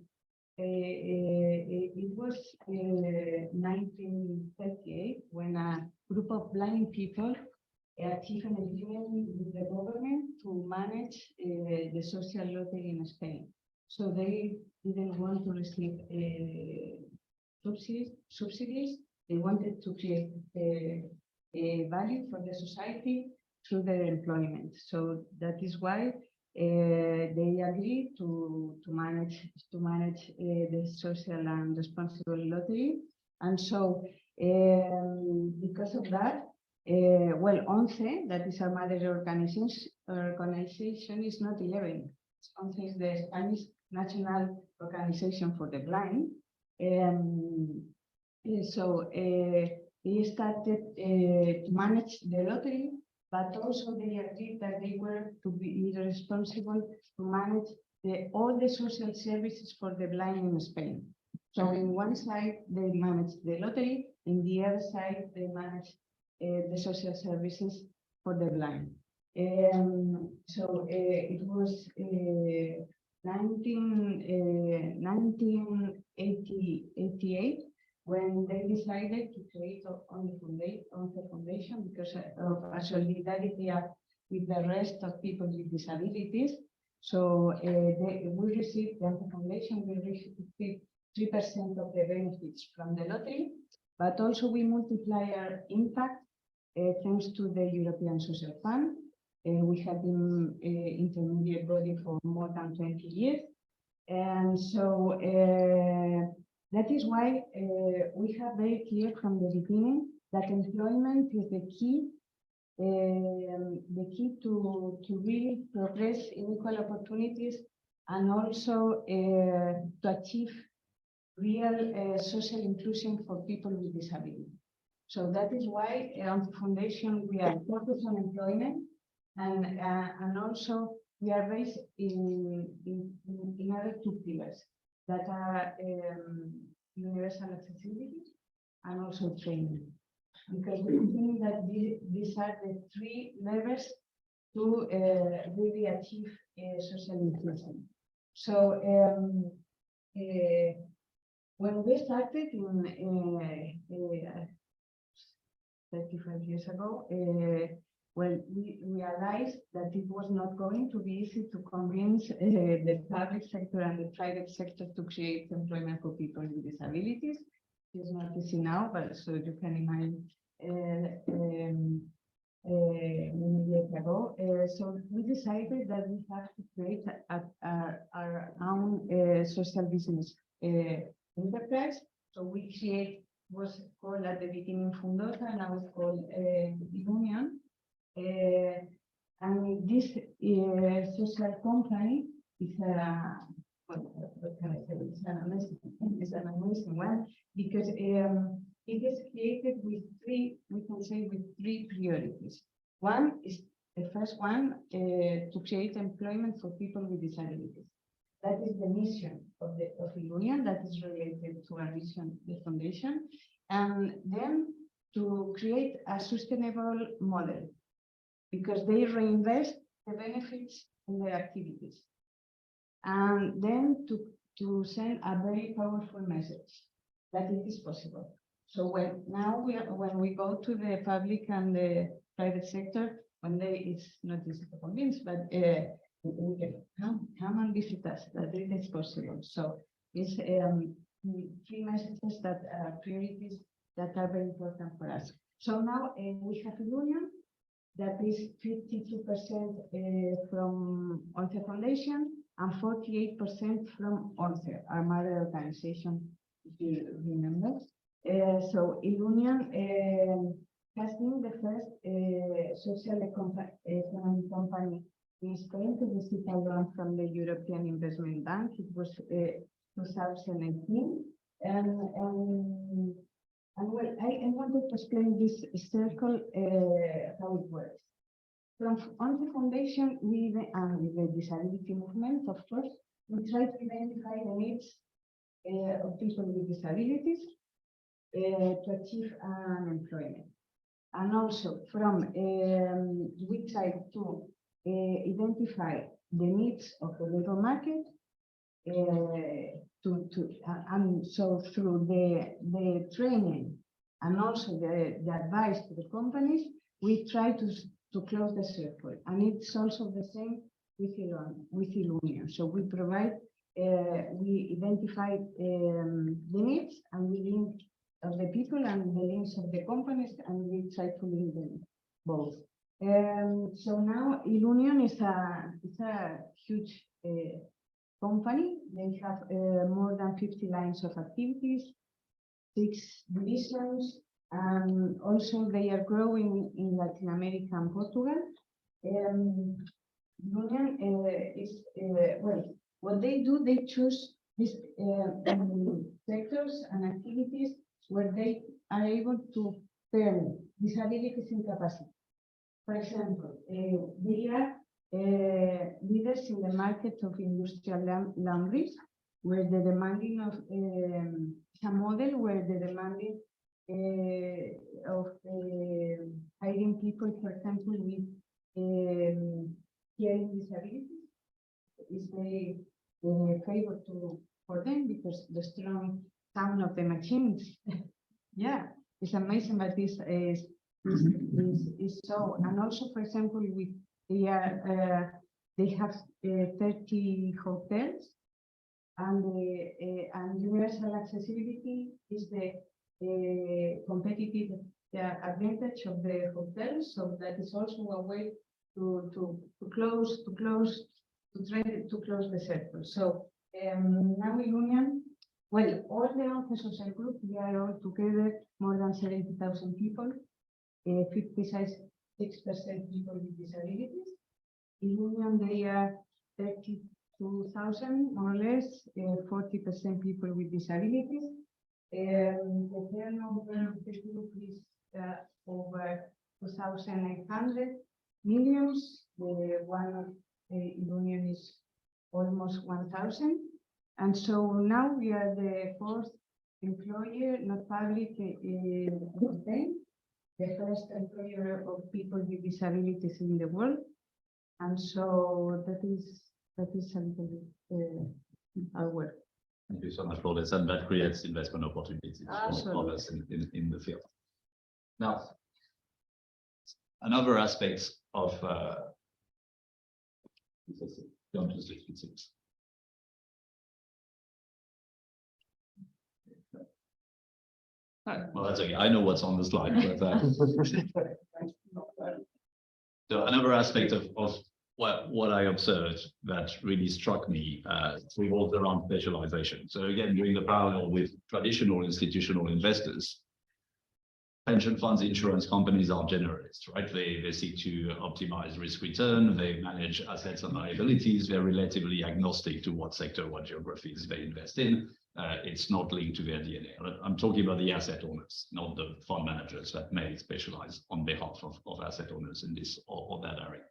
was 1938 when a group of blind people achieved an agreement with the government to manage the social lottery in Spain. So they didn't want to receive subsidies. They wanted to create a value for the society through their employment. So that is why they agreed to manage the social and responsible lottery. And so because of that, well, ONCE, that is our mother organization, is not 11. ONCE is the Spanish National Organization for the Blind. So they started to manage the lottery, but also they agreed that they were to be responsible to manage all the social services for the blind in Spain. So in one side, they managed the lottery, in the other side, they managed the social services for the blind. So it was 1988 when they decided to create ONCE Foundation because of a solidarity with the rest of people with disabilities. So we received, the ONCE Foundation, we received 3% of the benefits from the lottery, but also we multiply our impact thanks to the European Social Fund. We have been intermediate body for more than 20 years. And so that is why we have very clear from the beginning that employment is the key to really progress in equal opportunities and also to achieve real social inclusion for people with disability. So that is why on the foundation we are focused on employment and also we are based in other two pillars that are universal accessibility and also training. Because we think that these are the three levers to really achieve social inclusion. So when we started in 35 years ago, well, we realized that it was not going to be easy to convince the public sector and the private sector to create employment for people with disabilities. It's not easy now, but so you can imagine many years ago. So we decided that we have to create our own social business enterprise. So we create was called at the beginning Fundosa, now it's called Union. And this social company is what can I say? It's an amazing one because it is created with three priorities. One is the first one to create employment for people with disabilities. That is the mission of the Union that is related to our mission, the foundation, and then to create a sustainable model because they reinvest the benefits in their activities, and then to send a very powerful message that it is possible. So when we go to the public and the private sector, it's not easy to convince, but we can come and visit us, that it is possible. So it's three messages that are priorities that are very important for us. So now we have a union that is 52% from ONCE Foundation and 48% from ONCE, our mother organization, if you remember. So Union has been the first social economic company in Spain to receive a loan from the European Investment Bank. It was 2018. And well, I wanted to explain this circle, how it works. on the foundation, with the disability movement, of course, we try to identify the needs of people with disabilities to achieve unemployment. And also we try to identify the needs of the labor market and so through the training and also the advice to the companies, we try to close the circle. And it's also the same with Ilunion. So we provide, we identify the needs and we link of the people and the links of the companies, and we try to link them both. So now Ilunion is a huge company. They have more than 50 lines of activities, 6 divisions, and also they are growing in Latin America and Portugal. Ilunion is, well, what they do, they choose these sectors and activities where they are able to turn disabilities in capacity. For example, they are leaders in the market of industrial laundries, where the demanding of a model where the demanding of hiring people, for example, with hearing disabilities is very favorable for them because the strong sound of the machines. Yeah, it's amazing, but this is so. And also, for example, they have 30 hotels, and universal accessibility is the competitive advantage of the hotels. So that is also a way to close the sector. So now Ilunion, well, all the Once Social Group, we are all together more than 70,000 people, 56% people with disabilities. Ilunion, they are 32,000, more or less, 40% people with disabilities. The turnover of the group is over 2,800 millions. The one of Ilunion is almost 1,000. And so now we are the 4th employer, not public, in Spain, the first employer of people with disabilities in the world. And so that is a little bit our work. Thank you so much for this, and that creates investment opportunities for us in the field. Now, another aspect of well, that's okay. I know what's on the slide, but so another aspect of what I observed that really struck me revolves around specialization. So again, doing the parallel with traditional institutional investors, pension funds, insurance companies are generalists, right? They seek to optimize risk return, they manage assets and liabilities, they're relatively agnostic to what sector, what geographies they invest in. It's not linked to their DNA. I'm talking about the asset owners, not the fund managers that may specialize on behalf of asset owners in this or that area.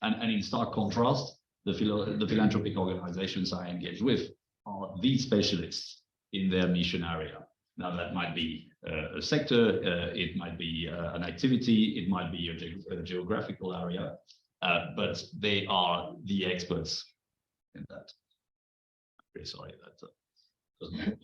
And in stark contrast, the philanthropic organizations I engage with are the specialists in their mission area. Now, that might be a sector, it might be an activity, it might be a geographical area, but they are the experts in that. I'm very sorry that doesn't.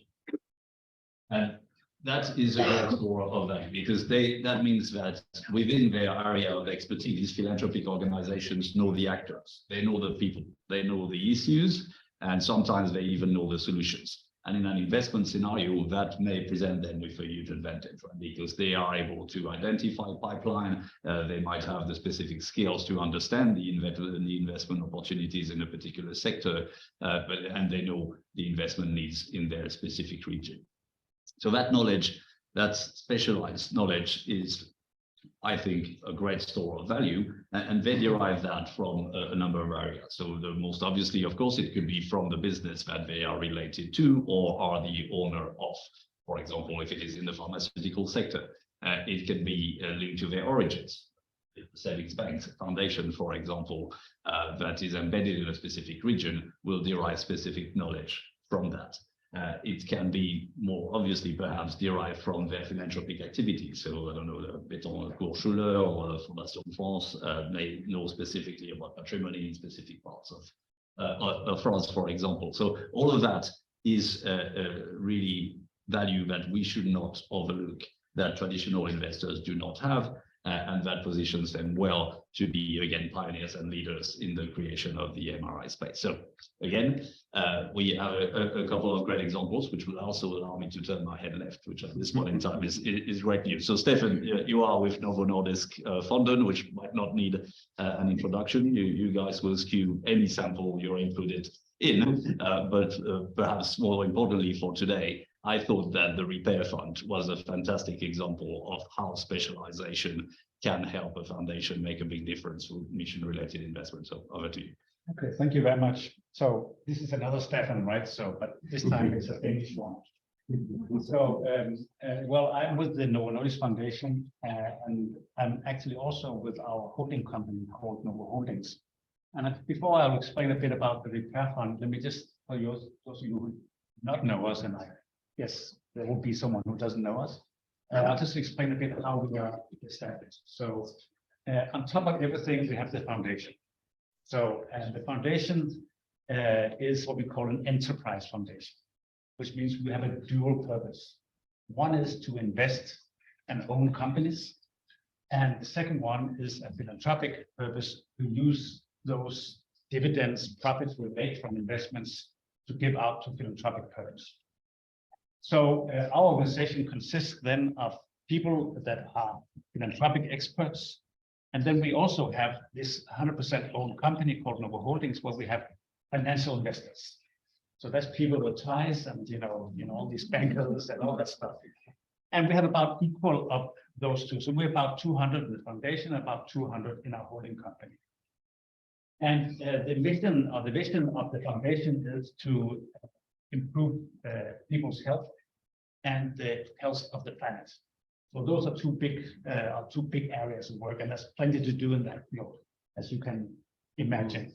And that is a great score of that, because that means that within their area of expertise, philanthropic organizations know the actors, they know the people, they know the issues, and sometimes they even know the solutions. And in an investment scenario, that may present them with a huge advantage, right? Because they are able to identify pipeline, they might have the specific skills to understand the investment opportunities in a particular sector, and they know the investment needs in their specific region. So that knowledge, that specialized knowledge is, I think, a great store of value, and they derive that from a number of areas. So the most obviously, of course, it could be from the business that they are related to or are the owner of. For example, if it is in the pharmaceutical sector, it can be linked to their origins. savings banks foundation, for example, that is embedded in a specific region will derive specific knowledge from that. It can be more obviously perhaps derived from their philanthropic activity. So I don't know, the Béton Courcheuleur or Fondation France may know specifically about patrimony in specific parts of France, for example. So all of that is really value that we should not overlook, that traditional investors do not have, and that positions them well to be, again, pioneers and leaders in the creation of the MRI space. So again, we have a couple of great examples, which will also allow me to turn my head left, which at this point in time is great news. So Stefan, you are with Novo Nordisk Fonden, which might not need an introduction. You guys will skew any sample you're included in, but perhaps more importantly for today, I thought that the Repair Fund was a fantastic example of how specialization can help a foundation make a big difference with mission-related investments. So over to you. Okay, thank you very much. So this is another Stefan, right? So, but this time it's a Danish one. So, well, I'm with the Novo Nordisk Foundation, and I'm actually also with our holding company called Novo Holdings. And before I'll explain a bit about the Repair Fund, let me just, for those of you who do not know us, and I guess there will be someone who doesn't know us, I'll just explain a bit how we are established. So on top of everything, we have the foundation. So the foundation is what we call an enterprise foundation, which means we have a dual purpose. One is to invest and own companies, and the second one is a philanthropic purpose to use those dividends, profits we make from investments to give out to philanthropic purpose. So our organization consists then of people that are philanthropic experts. And then we also have this 100% owned company called Novo Holdings, where we have financial investors. So that's people with ties and, you know, all these bankers and all that stuff. And we have about equal of those two. So we're about 200 in the foundation, about 200 in our holding company. And the vision of the foundation is to improve people's health and the health of the planet. So those are two big areas of work, and there's plenty to do in that field, as you can imagine.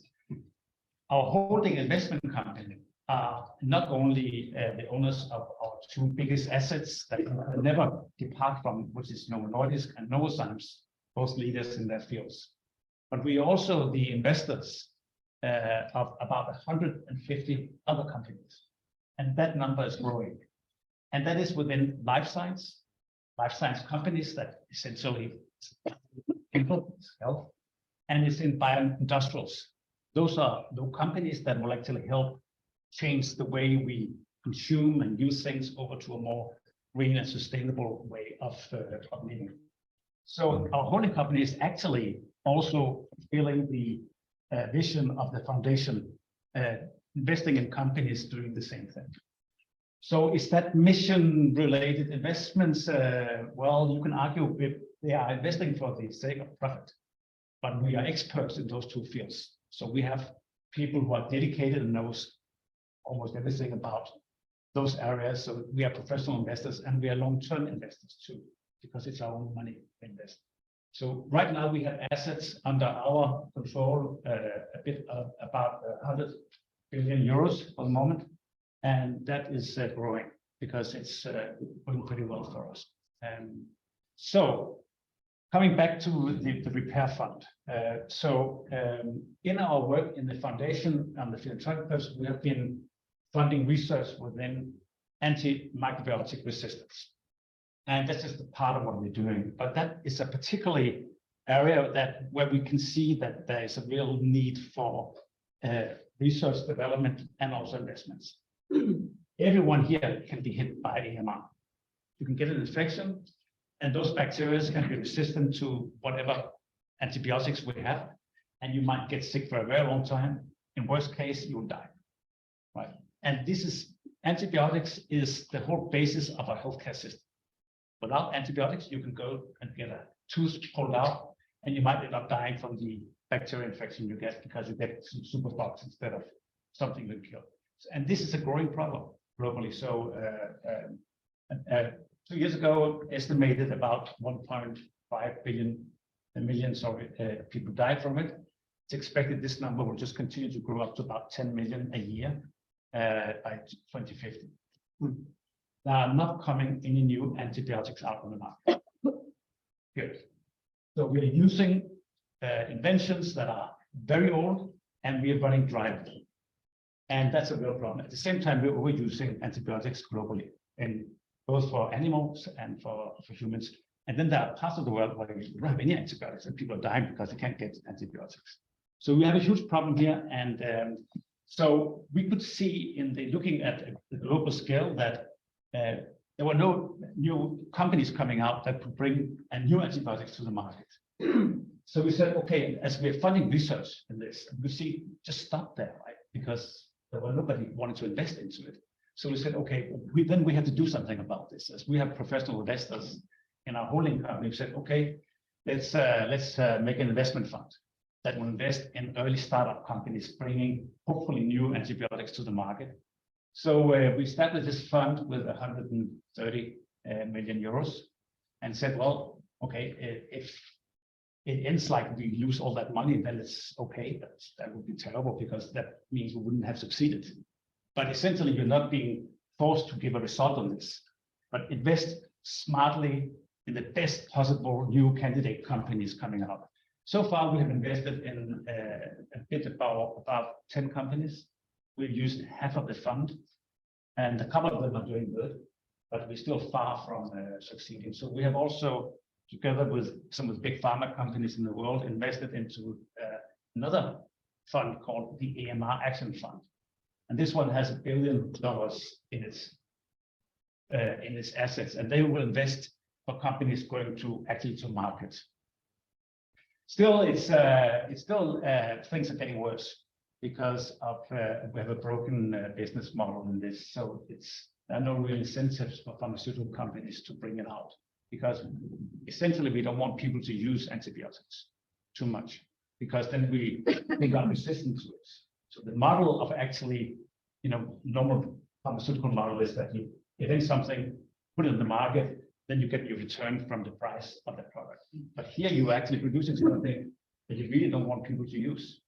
Our holding investment company are not only the owners of our two biggest assets that we never depart from, which is Novo Nordisk and Novozymes, both leaders in their fields, but we are also the investors of about 150 other companies. And that number is growing. And that is within life science companies that essentially people, health, and it's in bioindustrials. Those are the companies that will actually help change the way we consume and use things over to a more green and sustainable way of living. So our holding company is actually also fulfilling the vision of the foundation, investing in companies doing the same thing. So is that mission-related investments? Well, you can argue if they are investing for the sake of profit, but we are experts in those two fields. So we have people who are dedicated and knows almost everything about those areas. So we are professional investors and we are long-term investors too, because it's our own money to invest. So right now we have assets under our control, about 100 billion euros for the moment. And that is growing because it's going pretty well for us. So coming back to the Repair Fund. In our work in the foundation and the philanthropic purpose, we have been funding research within antimicrobial resistance. And that's just a part of what we're doing. But that is a particularly area where we can see that there is a real need for research development and also investments. Everyone here can be hit by AMR. You can get an infection, and those bacteria can be resistant to whatever antibiotics we have, and you might get sick for a very long time. In worst case, you will die. Right? And antibiotics is the whole basis of our healthcare system. Without antibiotics, you can go and get a tooth pulled out, and you might end up dying from the bacterial infection you get because you get some superbugs instead of something that kills. And this is a growing problem globally. So 2 years ago, estimated about 1.5 billion million people died from it. It's expected this number will just continue to grow up to about 10 million a year by 2050. There are not coming any new antibiotics out on the market. Good. So we are using inventions that are very old, and we are running dry with them. And that's a real problem. At the same time, we're overusing antibiotics globally, and both for animals and for humans. And then there are parts of the world where we don't have any antibiotics, and people are dying because they can't get antibiotics. So we have a huge problem here. And so we could see looking at the global scale that there were no new companies coming out that could bring new antibiotics to the market. So we said, okay, as we're funding research in this, we see just stop there, right? Because there was nobody wanted to invest into it. So we said, okay, then we have to do something about this. As we have professional investors in our holding company, we said, okay, let's make an investment fund that will invest in early startup companies, bringing hopefully new antibiotics to the market. So we started this fund with 130 million euros and said, well, okay, if it ends like we lose all that money, then it's okay. That would be terrible because that means we wouldn't have succeeded. But essentially, you're not being forced to give a result on this, but invest smartly in the best possible new candidate companies coming out. So far, we have invested in a bit about 10 companies. We've used half of the fund, and a couple of them are doing good, but we're still far from succeeding. So we have also, together with some of the big pharma companies in the world, invested into another fund called the AMR Action Fund. And this one has $1 billion in its assets, and they will invest for companies going to market. Still, things are getting worse because of we have a broken business model in this. So there are no real incentives for pharmaceutical companies to bring it out, because essentially we don't want people to use antibiotics too much, because then we got resistant to it. So the model of actually, normal pharmaceutical model is that you invent something, put it in the market, then you get your return from the price of the product. But here you are actually producing something that you really don't want people to use,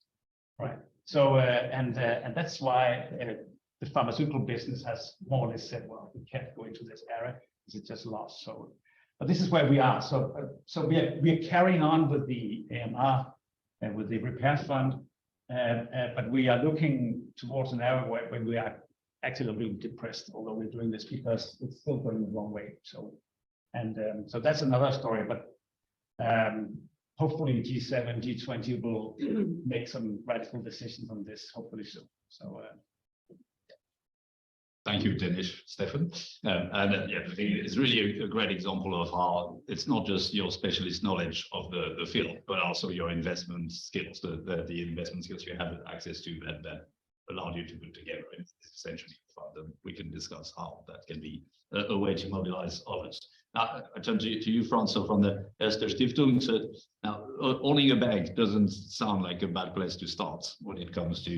right? So and that's why the pharmaceutical business has more or less said, well, we can't go into this area because it's just lost. So, but this is where we are. So we are carrying on with the AMR and with the repair fund, but we are looking towards an area where we are actually a little depressed, although we're doing this because it's still going the wrong way. So that's another story, but hopefully G7, G20 will make some radical decisions on this, hopefully soon. So thank you, Dennis, Stefan. It's really a great example of how it's not just your specialist knowledge of the field, but also your investment skills, the investment skills you have access to that allowed you to put together. It's essentially fun. We can discuss how that can be a way to mobilize others. Now, I turn to you, Franz. So from the Erste Stiftung, so now owning a bank doesn't sound like a bad place to start when it comes to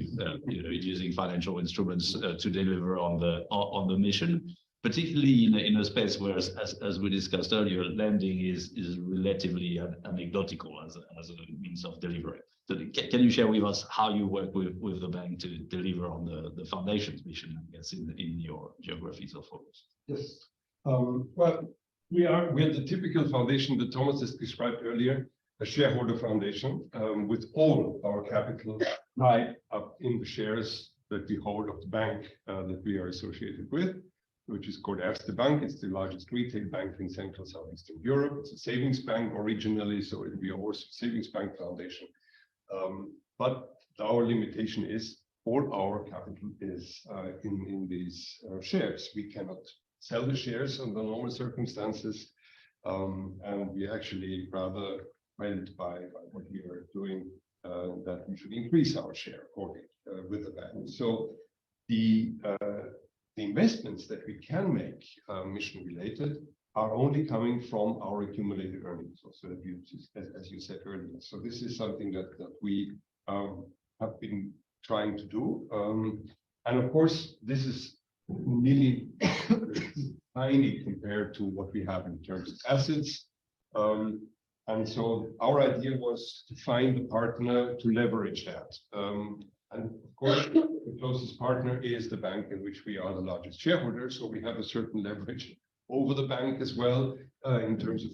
using financial instruments to deliver on the mission, particularly in a space where, as we discussed earlier, lending is relatively anecdotal as a means of delivery. So can you share with us how you work with the bank to deliver on the foundation's mission, I guess, in your geographies of focus? Yes. Well, we are the typical foundation that Thomas has described earlier, a shareholder foundation with all our capital tied up in the shares that we hold of the bank that we are associated with, which is called Erste Bank. It's the largest retail bank in Central Southeastern Europe. It's a savings bank originally, so it will be also a savings bank foundation. But our limitation is all our capital is in these shares. We cannot sell the shares under normal circumstances, and we actually rather went by what we are doing, that we should increase our share with the bank. So the investments that we can make mission related are only coming from our accumulated earnings, also as you said earlier. So this is something that we have been trying to do, and of course this is really tiny compared to what we have in terms of assets. And so our idea was to find a partner to leverage that. And of course, the closest partner is the bank in which we are the largest shareholder. So we have a certain leverage over the bank as well, in terms of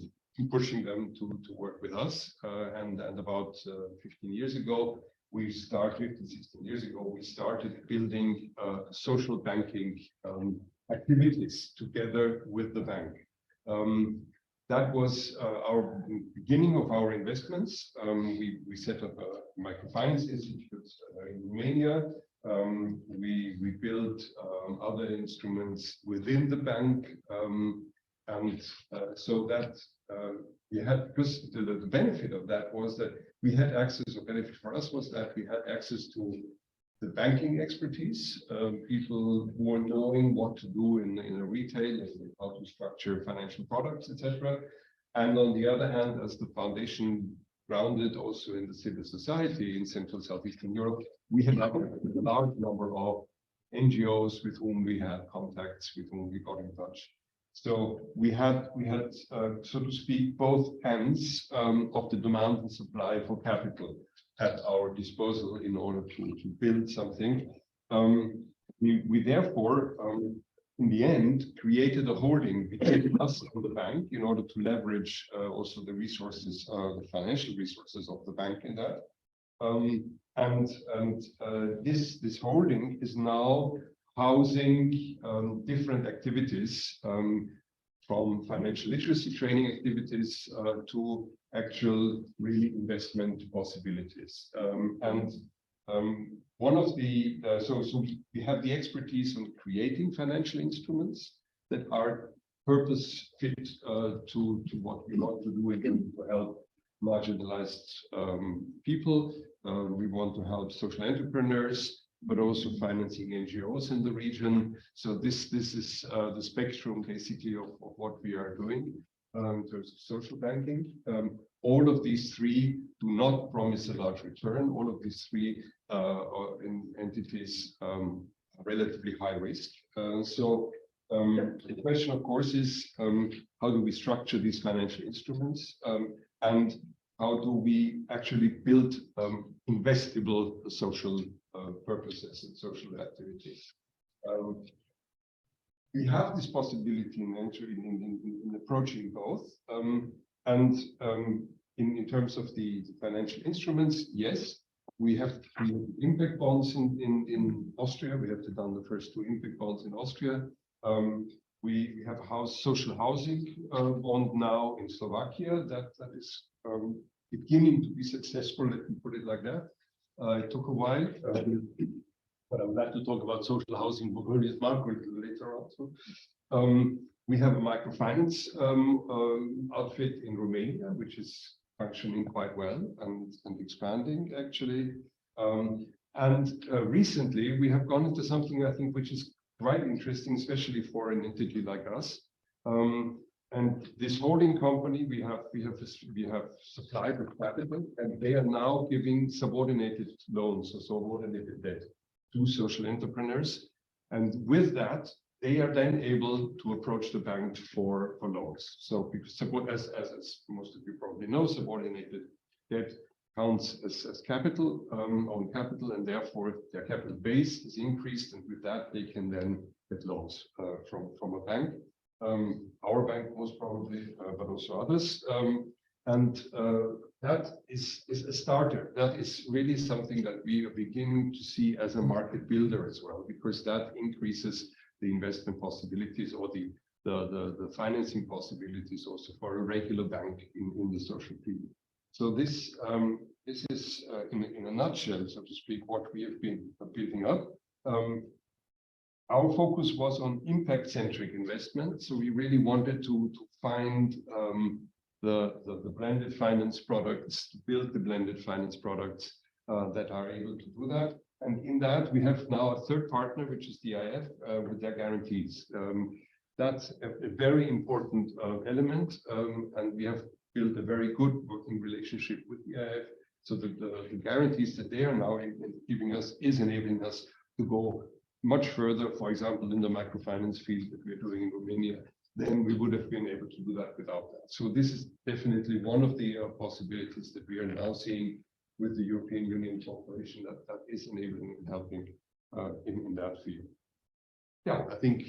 pushing them to work with us. And about 15 years ago, 16 years ago, we started building social banking activities together with the bank. That was our beginning of our investments. We set up a microfinance institute in Romania. We built other instruments within the bank. So that we had, because the benefit of that was that we had access, or benefit for us was that we had access to the banking expertise, people who were knowing what to do in a retail, and how to structure financial products, etc. And on the other hand, as the foundation grounded also in the civil society in Central Southeastern Europe, we had a large number of NGOs with whom we had contacts, with whom we got in touch. So we had, so to speak, both ends of the demand and supply for capital at our disposal in order to build something. We therefore, in the end, created a holding between us and the bank in order to leverage also the resources, the financial resources of the bank in that. This holding is now housing different activities, from financial literacy training activities to actual really investment possibilities. One of the so we have the expertise on creating financial instruments that are purpose fit to what we want to do again to help marginalized people. We want to help social entrepreneurs, but also financing NGOs in the region. So this is the spectrum basically of what we are doing in terms of social banking. All of these three do not promise a large return. All of these three entities are relatively high risk. The question, of course, is how do we structure these financial instruments, and how do we actually build investable social purposes and social activities. We have this possibility in approaching both, in terms of the financial instruments, yes, we have impact bonds in Austria. We have done the first 2 impact bonds in Austria. We have a social housing bond now in Slovakia that is beginning to be successful. Let me put it like that. It took a while, but I'm glad to talk about social housing with Marco later on. We have a microfinance outfit in Romania, which is functioning quite well and expanding actually. Recently we have gone into something I think which is quite interesting, especially for an entity like us. And this holding company, we have supplied with capital, and they are now giving subordinated loans or subordinated debt to social entrepreneurs. And with that, they are then able to approach the bank for loans. So because as most of you probably know, subordinated debt counts as capital, own capital, and therefore their capital base is increased, and with that they can then get loans from a bank. Our bank most probably, but also others. That is a starter. That is really something that we are beginning to see as a market builder as well, because that increases the investment possibilities or the financing possibilities also for a regular bank in the social field. So this is in a nutshell, so to speak, what we have been building up. Our focus was on impact-centric investment. So we really wanted to find the blended finance products, to build the blended finance products that are able to do that. And in that, we have now a third partner, which is DIF, with their guarantees. That's a very important element, and we have built a very good working relationship with DIF. So the guarantees that they are now giving us is enabling us to go much further, for example, in the microfinance field that we're doing in Romania, then we would have been able to do that without that. So this is definitely one of the possibilities that we are now seeing with the European Union cooperation that is enabling and helping in that field. Yeah, I think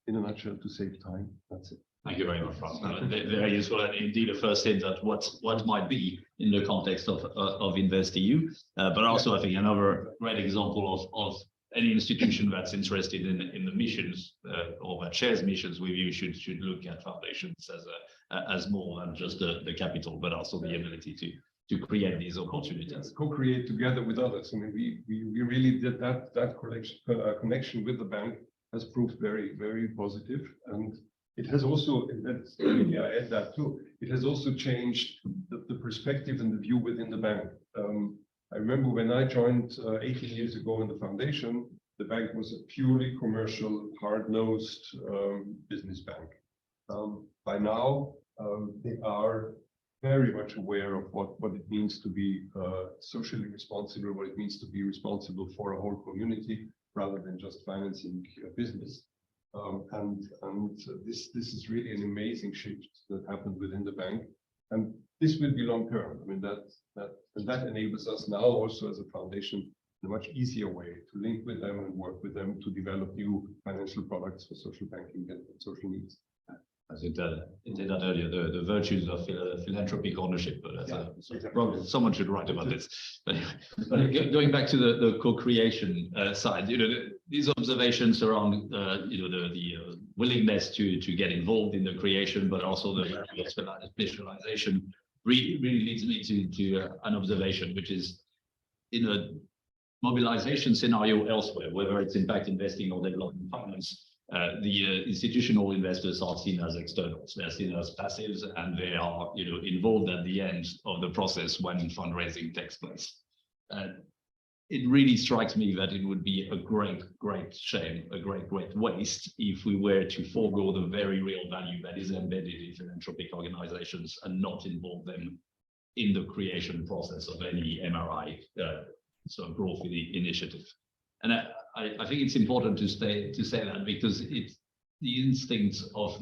in a nutshell, to save time, that's it. Thank you very much, Franz. Very useful, and indeed a first hint at what might be in the context of InvestEU, but also I think another great example of any institution that's interested in the missions or that shares missions with you should look at foundations as more than just the capital, but also the ability to create these opportunities. Co-create together with others. I mean, we really did that connection with the bank has proved very, very positive, and it has also, and that's really, I add that too, it has also changed the perspective and the view within the bank. I remember when I joined 18 years ago in the foundation, the bank was a purely commercial, hard-nosed business bank. By now, they are very much aware of what it means to be socially responsible, what it means to be responsible for a whole community, rather than just financing business. This is really an amazing shift that happened within the bank, and this will be long term. I mean that enables us now also as a foundation in a much easier way to link with them and work with them to develop new financial products for social banking and social needs. I think that it did that earlier, the virtues of philanthropic ownership, but probably someone should write about this. But anyway, going back to the co-creation side, these observations around the willingness to get involved in the creation, but also the specialization really leads me to an observation, which is in a mobilization scenario elsewhere, whether it's impact investing or development finance. The institutional investors are seen as externals. They're seen as passives, and they are, involved at the end of the process when fundraising takes place. It really strikes me that it would be a great shame, a great waste if we were to forego the very real value that is embedded in philanthropic organizations and not involve them in the creation process of any MRI, so growth initiative. And I think it's important to say that because it's the instincts of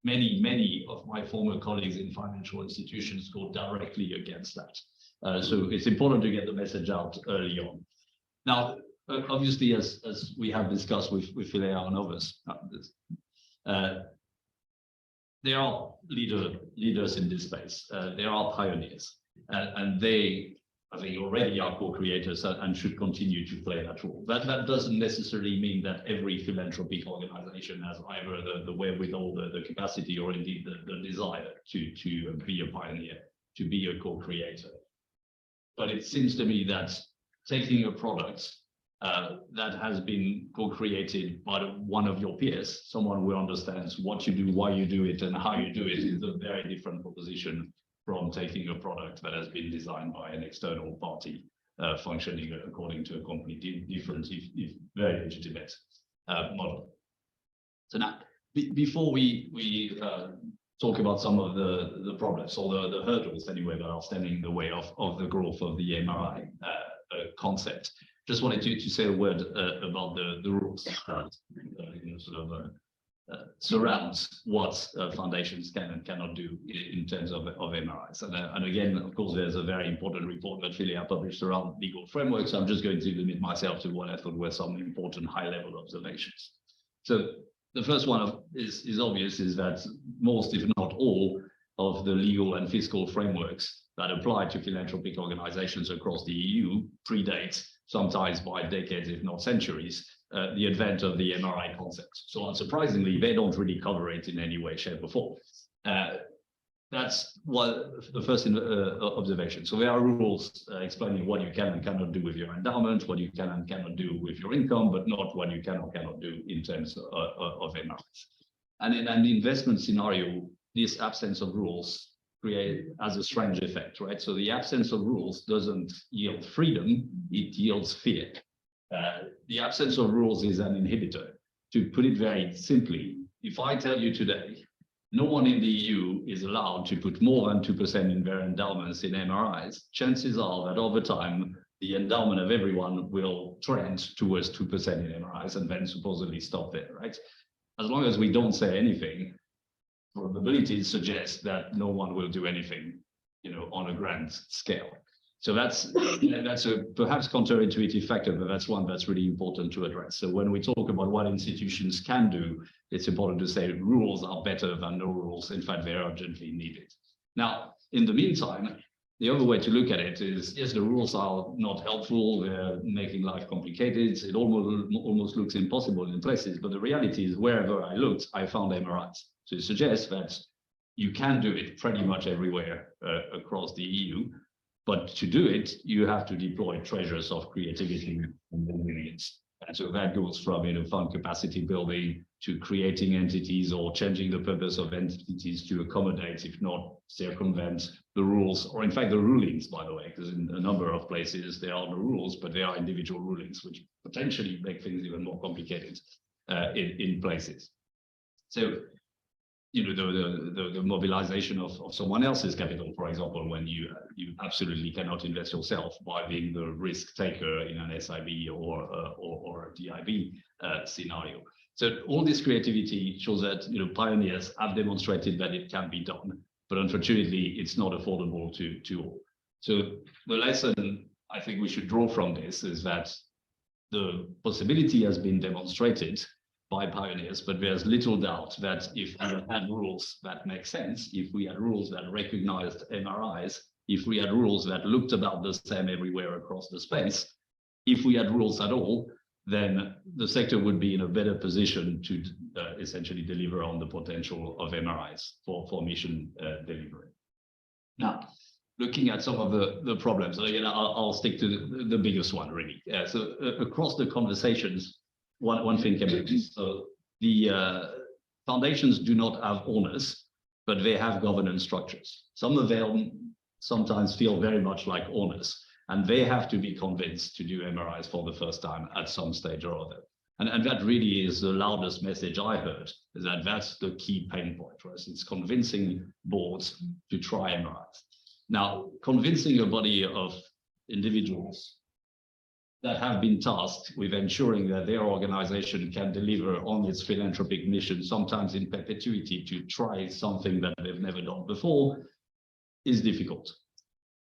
many of my former colleagues in financial institutions go directly against that. So it's important to get the message out early on. Now, obviously, as we have discussed with philea and others, there are leaders in this space. There are pioneers, and they, I think, already are co-creators and should continue to play that role. That doesn't necessarily mean that every philanthropic organization has either the wherewithal, the capacity, or indeed the desire to be a pioneer, to be a co-creator. But it seems to me that taking a product that has been co-created by one of your peers, someone who understands what you do, why you do it, and how you do it, is a very different proposition from taking a product that has been designed by an external party, functioning according to a completely different, if very legitimate model. So now, before we talk about some of the problems or the hurdles anyway that are standing in the way of the growth of the MRI concept, just wanted to say a word about the rules that surrounds what foundations can and cannot do in terms of MRIs. And again, of course, there's a very important report that philea published around legal frameworks. I'm just going to limit myself to what I thought were some important high-level observations. So the first one is obvious, is that most, if not all, of the legal and fiscal frameworks that apply to philanthropic organizations across the EU predate, sometimes by decades, if not centuries, the advent of the MRI concept. So unsurprisingly, they don't really cover it in any way, shape, or form. That's the first observation. So there are rules explaining what you can and cannot do with your endowment, what you can and cannot do with your income, but not what you can or cannot do in terms of MRIs. And in an investment scenario, this absence of rules has a strange effect, right? So the absence of rules doesn't yield freedom, it yields fear. The absence of rules is an inhibitor. To put it very simply, if I tell you today, no one in the EU is allowed to put more than 2% in their endowments in MRIs, chances are that over time, the endowment of everyone will trend towards 2% in MRIs and then supposedly stop there, right? As long as we don't say anything, probabilities suggest that no one will do anything, on a grand scale. So that's a perhaps counterintuitive factor, but that's one that's really important to address. So when we talk about what institutions can do, it's important to say rules are better than no rules. In fact, they're urgently needed. Now, in the meantime, the other way to look at it is, yes, the rules are not helpful. They're making life complicated. It almost looks impossible in places. But the reality is, wherever I looked, I found MRIs. So it suggests that you can do it pretty much everywhere across the EU. But to do it, you have to deploy treasures of creativity and resilience. And so that goes from fund capacity building to creating entities or changing the purpose of entities to accommodate, if not circumvent, the rules, or in fact the rulings, by the way, because in a number of places there are no rules, but there are individual rulings, which potentially make things even more complicated in places. So, the mobilization of someone else's capital, for example, when you absolutely cannot invest yourself by being the risk taker in an SIB or a DIB scenario. So all this creativity shows that pioneers have demonstrated that it can be done, but unfortunately it's not affordable to all. So the lesson I think we should draw from this is that the possibility has been demonstrated by pioneers, but there's little doubt that if we had rules that make sense, if we had rules that recognized MRIs, if we had rules that looked about the same everywhere across the space, if we had rules at all, then the sector would be in a better position to essentially deliver on the potential of MRIs for mission delivery. Now, looking at some of the problems, again, I'll stick to the biggest one, really. So across the conversations, one thing can be this. So the foundations do not have owners, but they have governance structures. Some of them sometimes feel very much like owners, and they have to be convinced to do MRIs for the first time at some stage or other. And that really is the loudest message I heard, is that that's the key pain point for us. It's convincing boards to try MRIs. Now, convincing a body of individuals that have been tasked with ensuring that their organization can deliver on its philanthropic mission, sometimes in perpetuity, to try something that they've never done before, is difficult.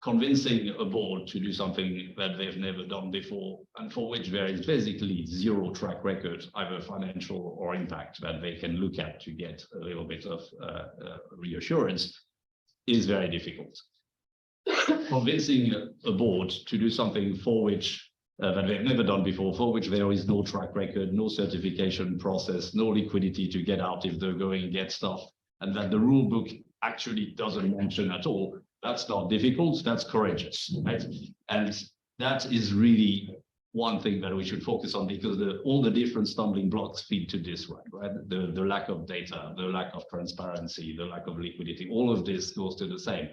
Convincing a board to do something that they've never done before, and for which there is basically zero track record, either financial or impact, that they can look at to get a little bit of reassurance, is very difficult. Convincing a board to do something for which that they've never done before, for which there is no track record, no certification process, no liquidity to get out if they're going to get stuff, and that the rule book actually doesn't mention at all. That's not difficult, that's courageous, right? And that is really one thing that we should focus on, because all the different stumbling blocks feed to this, right? The lack of data, the lack of transparency, the lack of liquidity, all of this goes to the same.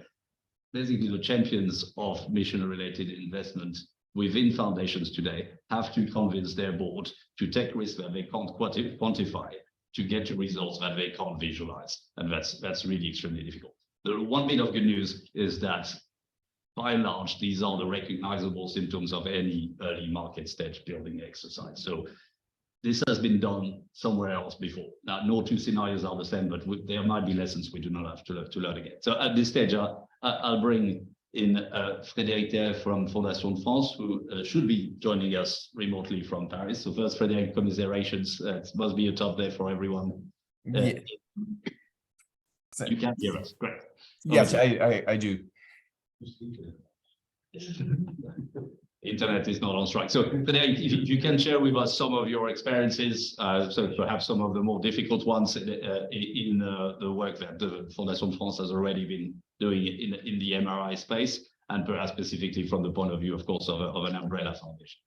Basically, the champions of mission-related investment within foundations today have to convince their board to take risks that they can't quantify, to get to results that they can't visualize. And that's really extremely difficult. The one bit of good news is that, by and large, these are the recognizable symptoms of any early market stage building exercise. So this has been done somewhere else before. Now, no two scenarios are the same, but there might be lessons we do not have to learn again. So at this stage, I'll bring in Frédéric from Fondation France, who should be joining us remotely from Paris. So first, Frédéric, commiserations. It must be a tough day for everyone. Yeah. You can hear us, great. Yes, I do. Internet is not on strike. So Frédéric, if you can share with us some of your experiences, so perhaps some of the more difficult ones in the work that the Fondation France has already been doing in the MRI space, and perhaps specifically from the point of view, of course, of an umbrella foundation.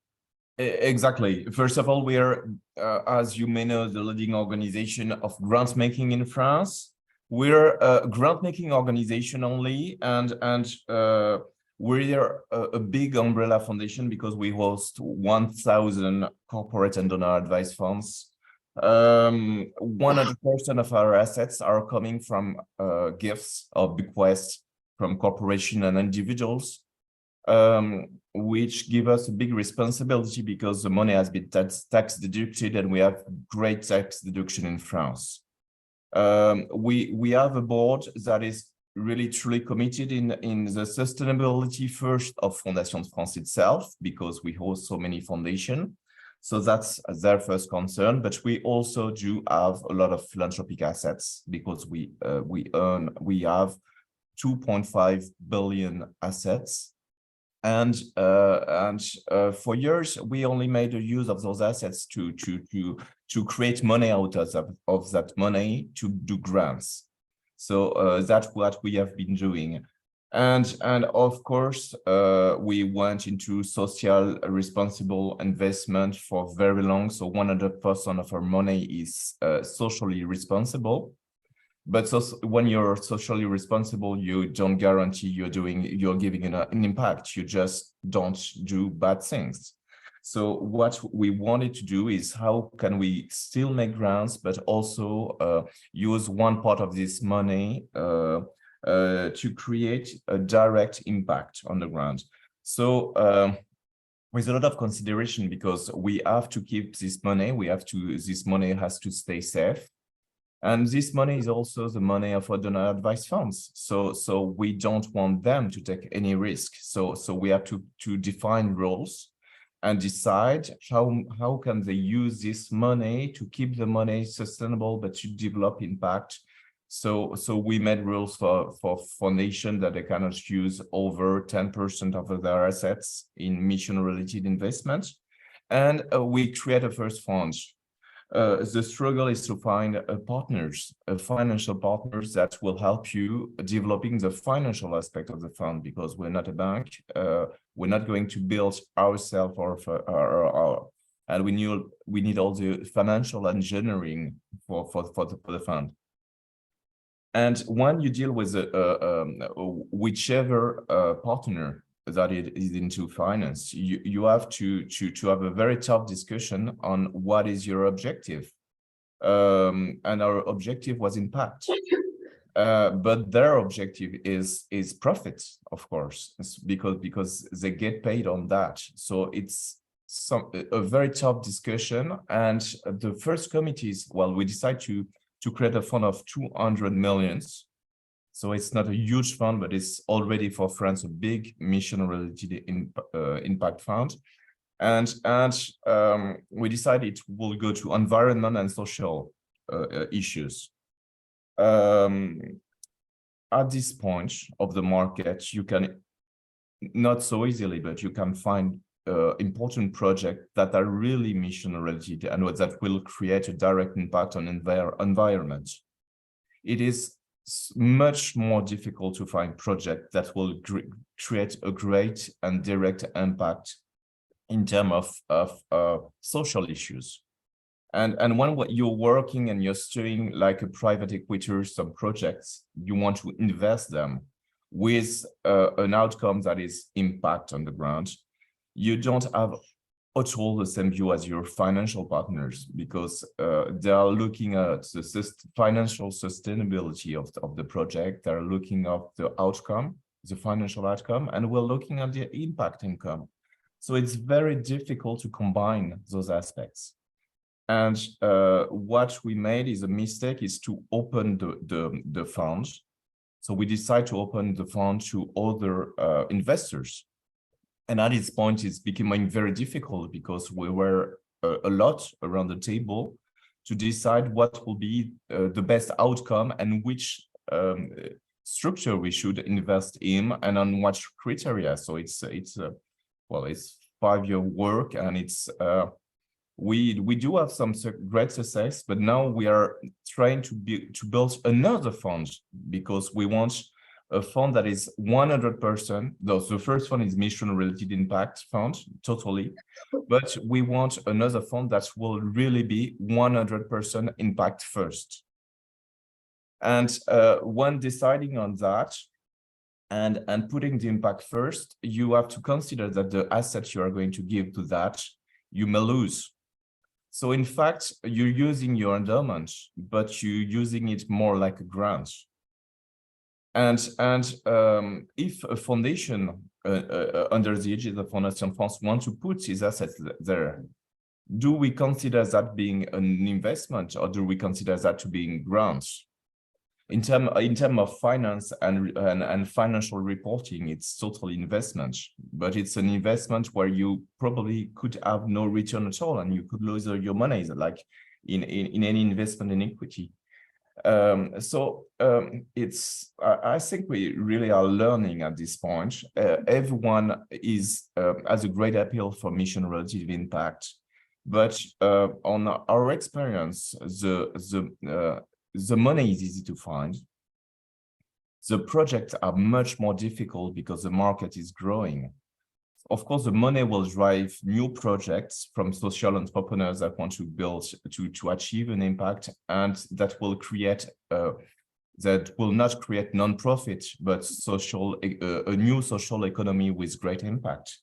Exactly. First of all, we are, as you may know, the leading organization of grant making in France. We're a grant making organization only, and we're a big umbrella foundation because we host 1,000 corporate and donor advised funds. 100% of our assets are coming from gifts or bequests from corporations and individuals, which give us a big responsibility because the money has been tax deducted, and we have great tax deduction in France. We have a board that is really truly committed in the sustainability first of Fondation France itself, because we host so many foundations. So that's their first concern, but we also do have a lot of philanthropic assets because we have 2.5 billion assets. And for years, we only made a use of those assets to create money out of that money to do grants. So that's what we have been doing. And of course, we went into social responsible investment for very long. So 100% of our money is socially responsible. But so when you're socially responsible, you don't guarantee you're giving an impact. You just don't do bad things. So what we wanted to do is how can we still make grants, but also use one part of this money to create a direct impact on the ground. So with a lot of consideration, because we have to keep this money, this money has to stay safe. And this money is also the money of our donor advice funds. So we don't want them to take any risk. So we have to define rules and decide how can they use this money to keep the money sustainable, but to develop impact. So we made rules for foundation that they cannot use over 10% of their assets in mission-related investment. And we create a first fund. The struggle is to find financial partners that will help you developing the financial aspect of the fund, because we're not a bank. We're not going to build ourselves and we need all the financial engineering for the fund. And when you deal with whichever partner that it is into finance, you have to have a very tough discussion on what is your objective. And our objective was impact. But their objective is profit, of course, because they get paid on that. So it's a very tough discussion. And the first committees, well, we decided to create a fund of 200 million. So it's not a huge fund, but it's already for France a big mission-related impact fund. And we decided it will go to environment and social issues. At this point of the market, you can, not so easily, but you can find important projects that are really mission-related and that will create a direct impact on environment. It is much more difficult to find projects that will create a great and direct impact in terms of social issues. And when you're working and you're doing like a private equity or some projects, you want to invest them with an outcome that is impact on the ground. You don't have at all the same view as your financial partners, because they are looking at the financial sustainability of the project. They're looking at the outcome, the financial outcome, and we're looking at the impact income. So it's very difficult to combine those aspects. And what we made is a mistake is to open the fund. So we decided to open the fund to other investors. And at this point, it's becoming very difficult because we were a lot around the table to decide what will be the best outcome and which structure we should invest in and on what criteria. So it's 5-year work, and it's we do have some great success, but now we are trying to build another fund because we want a fund that is 100%. The first one is mission-related impact fund, totally, but we want another fund that will really be 100% impact first. And when deciding on that and putting the impact first, you have to consider that the assets you are going to give to that, you may lose. So in fact, you're using your endowment, but you're using it more like a grant. And if a foundation under the aegis of Fondation France wants to put his assets there, do we consider that being an investment, or do we consider that to being grants? In term of finance and financial reporting, it's totally investment, but it's an investment where you probably could have no return at all, and you could lose your money, like in any investment in equity. I think we really are learning at this point. Everyone has a great appeal for mission relative impact, but on our experience, the money is easy to find. The projects are much more difficult because the market is growing. Of course, the money will drive new projects from social entrepreneurs that want to build to achieve an impact, and that will create that will not create non-profit, but a new social economy with great impact.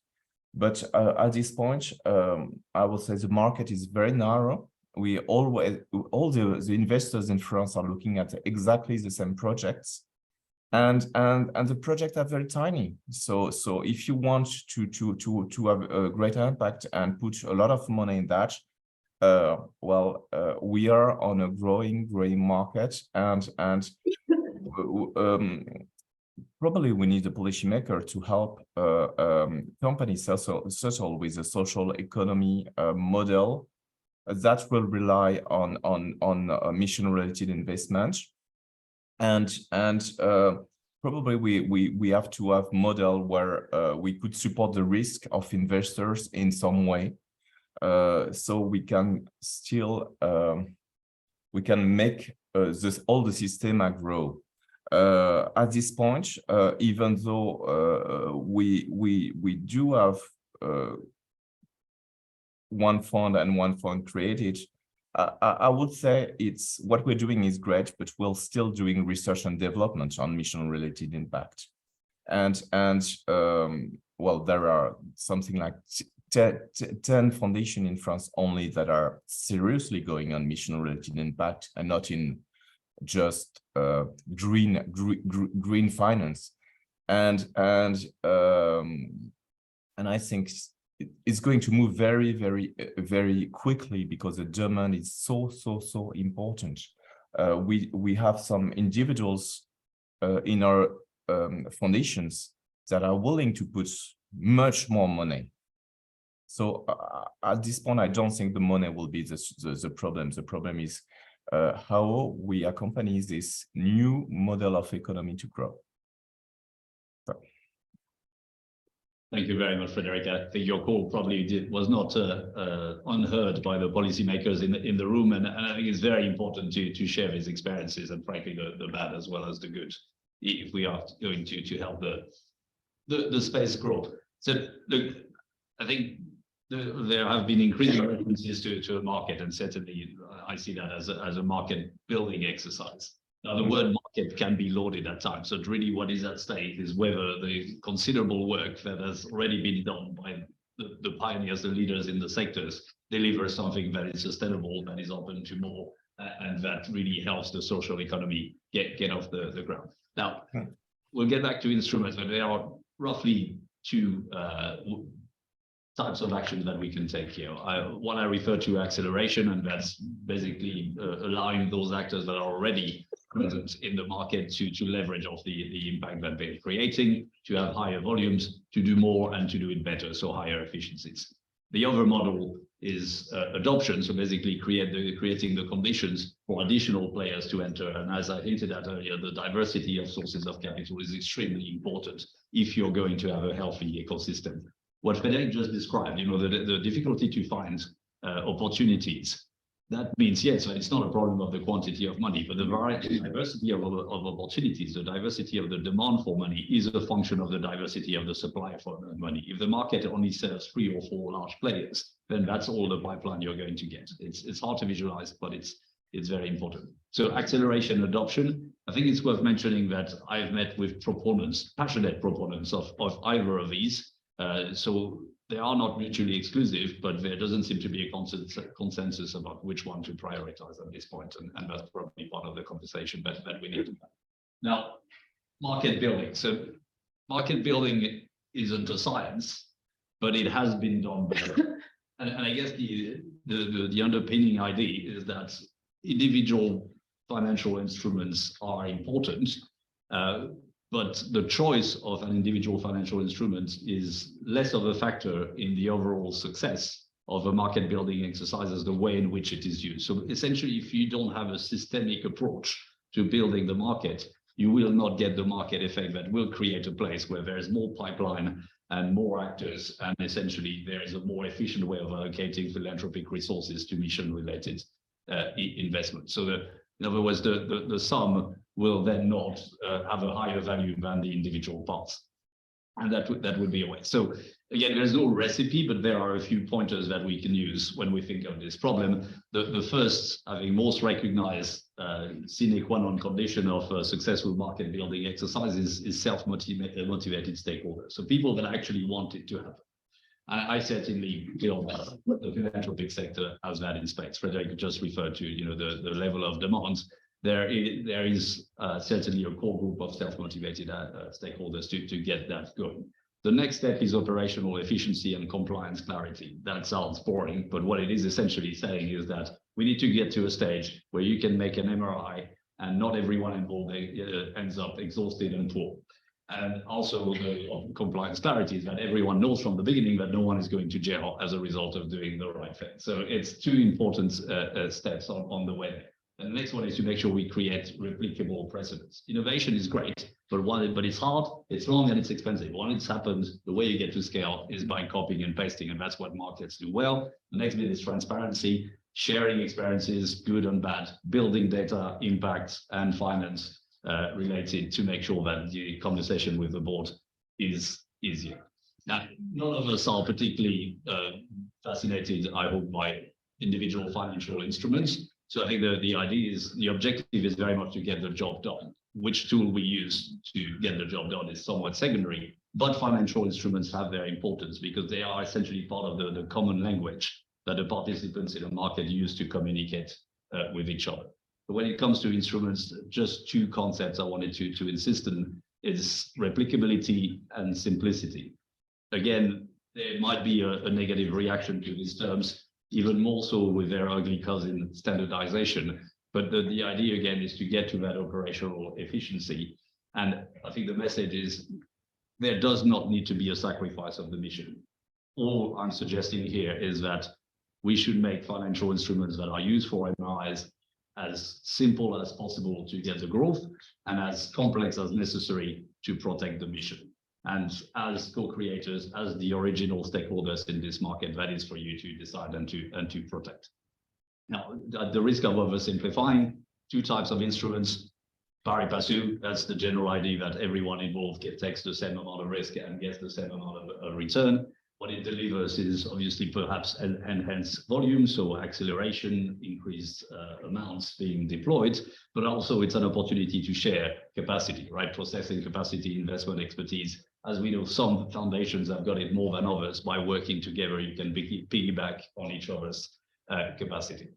But at this point, I would say the market is very narrow. All the investors in France are looking at exactly the same projects, and the projects are very tiny. So if you want to have a greater impact and put a lot of money in that, we are on a growing market, and probably we need a policymaker to help companies settle with a social economy model that will rely on mission-related investment, and probably we have to have model where we could support the risk of investors in some way, so we can still we can make all the system grow. At this point, even though we do have one fund created, I would say it's what we're doing is great, but we're still doing research and development on mission-related impact, and there are something like 10 foundations in France only that are seriously going on mission-related impact, and not in just green finance, and I think it's going to move very quickly because the demand is so important. We have some individuals in our foundations that are willing to put much more money. So at this point, I don't think the money will be the problem. The problem is how we accompany this new model of economy to grow. Thank you very much, Frederic. I think your call probably was not unheard by the policymakers in the room, and I think it's very important to share these experiences, and frankly the bad as well as the good, if we are going to help the space grow. So look, I think there have been increasing references to a market, and certainly I see that as a market building exercise. Now, the word market can be loaded at times. So really what is at stake is whether the considerable work that has already been done by the pioneers, the leaders in the sectors, deliver something that is sustainable, that is open to more, and that really helps the social economy get off the ground. Now, we'll get back to instruments, but there are roughly two types of action that we can take here. One I refer to acceleration, and that's basically allowing those actors that are already present in the market to leverage off the impact that they're creating, to have higher volumes, to do more and to do it better, so higher efficiencies. The other model is adoption, so basically creating the conditions for additional players to enter. And as I hinted at earlier, the diversity of sources of capital is extremely important if you're going to have a healthy ecosystem. What Frederic just described, the difficulty to find opportunities. That means, yes, it's not a problem of the quantity of money, but the diversity of opportunities, the diversity of the demand for money is a function of the diversity of the supply for money. If the market only serves 3 or 4 large players, then that's all the pipeline you're going to get. It's hard to visualize, but it's very important. So acceleration, adoption. I think it's worth mentioning that I've met with passionate proponents of either of these. So they are not mutually exclusive, but there doesn't seem to be a consensus about which one to prioritize at this point, and that's probably part of the conversation that we need to have. Now, market building. So market building isn't a science, but it has been done better. And I guess the underpinning idea is that individual financial instruments are important, but the choice of an individual financial instrument is less of a factor in the overall success of a market building exercise as the way in which it is used. So essentially, if you don't have a systemic approach to building the market, you will not get the market effect that will create a place where there is more pipeline and more actors, and essentially there is a more efficient way of allocating philanthropic resources to mission-related investment. So in other words, the sum will then not have a higher value than the individual parts. And that would be a way. So again, there's no recipe, but there are a few pointers that we can use when we think of this problem. The first, I think, most recognized sine qua non condition of a successful market building exercise is self-motivated stakeholders. So people that actually want it to happen. I certainly feel that the philanthropic sector has that in spades. Frederick just referred to, the level of demands. There is certainly a core group of self-motivated stakeholders to get that going. The next step is operational efficiency and compliance clarity. That sounds boring, but what it is essentially saying is that we need to get to a stage where you can make an MRI and not everyone involved ends up exhausted and poor. And also the compliance clarity is that everyone knows from the beginning that no one is going to jail as a result of doing the right thing. So it's two important steps on the way. And the next one is to make sure we create replicable precedents. Innovation is great, but it's hard, it's long, and it's expensive. Once it's happened, the way you get to scale is by copying and pasting, and that's what markets do well. The next bit is transparency, sharing experiences, good and bad, building data, impact, and finance related to make sure that the conversation with the board is easier. Now, none of us are particularly fascinated, I hope, by individual financial instruments. So I think the idea is, the objective is very much to get the job done. Which tool we use to get the job done is somewhat secondary, but financial instruments have their importance because they are essentially part of the common language that the participants in a market use to communicate with each other. But when it comes to instruments, just two concepts I wanted to insist on is replicability and simplicity. Again, there might be a negative reaction to these terms, even more so with their ugly cousin standardization. But the idea again is to get to that operational efficiency. And I think the message is there does not need to be a sacrifice of the mission. All I'm suggesting here is that we should make financial instruments that are used for MRIs as simple as possible to get the growth and as complex as necessary to protect the mission. And as co-creators, as the original stakeholders in this market, that is for you to decide and to protect. Now, at the risk of oversimplifying, two types of instruments, pari passu, that's the general idea that everyone involved takes the same amount of risk and gets the same amount of return. What it delivers is obviously perhaps enhanced volume, so acceleration, increased amounts being deployed, but also it's an opportunity to share capacity, right? Processing capacity, investment expertise. As we know, some foundations have got it more than others. By working together, you can piggyback on each other's capacity.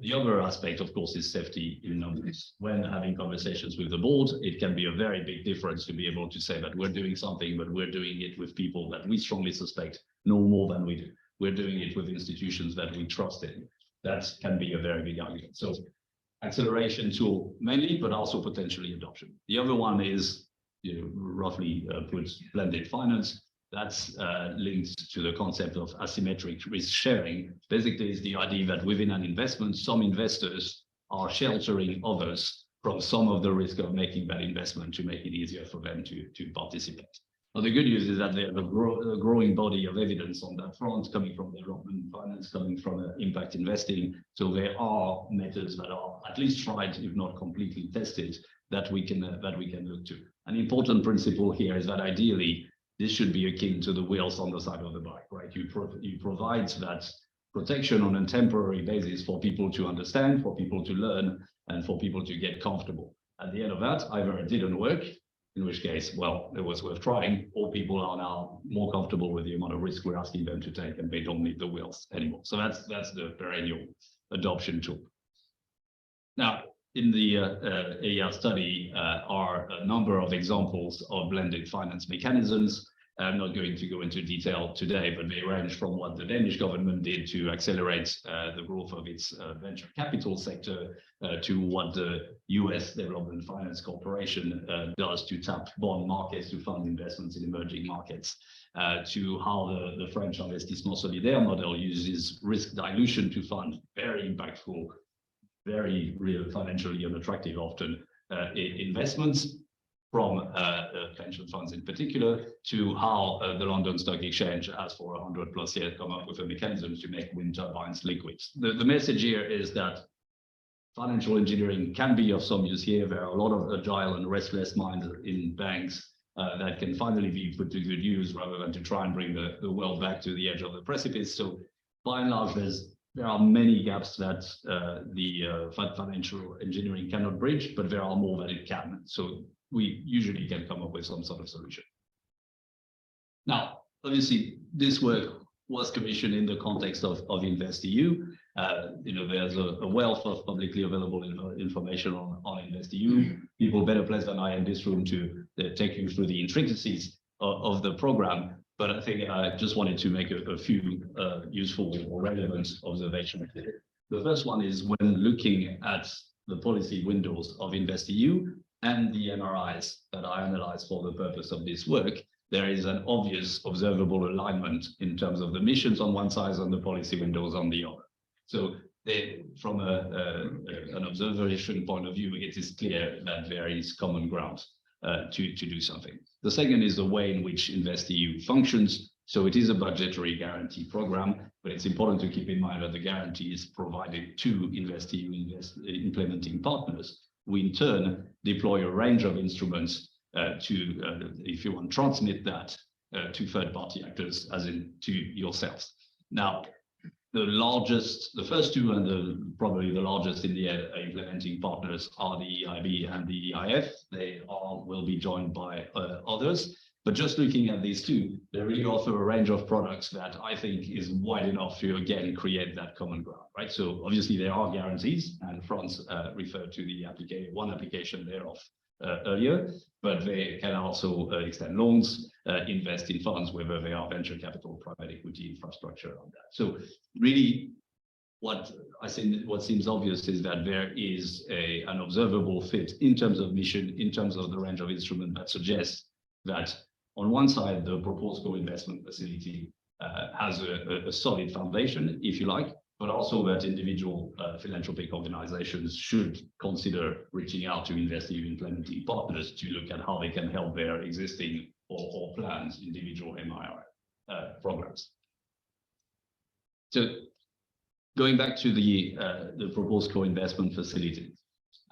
The other aspect, of course, is safety in numbers. When having conversations with the board, it can be a very big difference to be able to say that we're doing something, but we're doing it with people that we strongly suspect know more than we do. We're doing it with institutions that we trust in. That can be a very big argument. So acceleration tool mainly, but also potentially adoption. The other one is, roughly put, blended finance. That's linked to the concept of asymmetric risk sharing. Basically, is the idea that within an investment, some investors are sheltering others from some of the risk of making that investment to make it easier for them to participate. Now, the good news is that there's a growing body of evidence on that front, coming from development finance, coming from impact investing. So there are methods that are at least tried, if not completely tested, that we can look to. An important principle here is that ideally, this should be akin to the wheels on the side of the bike, right? You provide that protection on a temporary basis for people to understand, for people to learn, and for people to get comfortable. At the end of that, either it didn't work, in which case, well, it was worth trying, or people are now more comfortable with the amount of risk we're asking them to take, and they don't need the wheels anymore. So that's the perennial adoption tool. Now, in the AER study are a number of examples of blended finance mechanisms. I'm not going to go into detail today, but they range from what the Danish government did to accelerate the growth of its venture capital sector to what the US Development Finance Corporation does to tap bond markets to fund investments in emerging markets, to how the French Investissement Solidaire model uses risk dilution to fund very impactful, very real financially unattractive often investments from pension funds in particular, to how the London Stock Exchange has for 100+ years come up with a mechanism to make wind turbines liquid. The message here is that financial engineering can be of some use here. There are a lot of agile and restless minds in banks that can finally be put to good use rather than to try and bring the world back to the edge of the precipice. So by and large, there are many gaps that the financial engineering cannot bridge, but there are more that it can. So we usually can come up with some sort of solution. Now, obviously, this work was commissioned in the context of InvestEU. There's a wealth of publicly available information on InvestEU. People better placed than I in this room to take you through the intricacies of the program. But I think I just wanted to make a few useful or relevant observations. The first one is when looking at the policy windows of InvestEU and the MRIs that I analyzed for the purpose of this work, there is an obvious observable alignment in terms of the missions on one side and the policy windows on the other. So from an observation point of view, it is clear that there is common ground to do something. The second is the way in which InvestEU functions. So it is a budgetary guarantee program, but it's important to keep in mind that the guarantee is provided to InvestEU implementing partners. We in turn deploy a range of instruments if you want, transmit that to third-party actors, as in to yourselves. Now, the first two and probably the largest in the implementing partners are the EIB and the EIF. They will be joined by others. But just looking at these two, they really offer a range of products that I think is wide enough to, again, create that common ground, right? So obviously there are guarantees, and Franz referred to the one application thereof earlier, but they can also extend loans, invest in funds, whether they are venture capital, private equity, infrastructure on that. So really, what seems obvious is that there is an observable fit in terms of mission, in terms of the range of instrument that suggests that on one side, the proposed co-investment facility has a solid foundation, if you like, but also that individual philanthropic organizations should consider reaching out to InvestEU implementing partners to look at how they can help their existing or planned individual MIR programs. So going back to the proposed co-investment facility,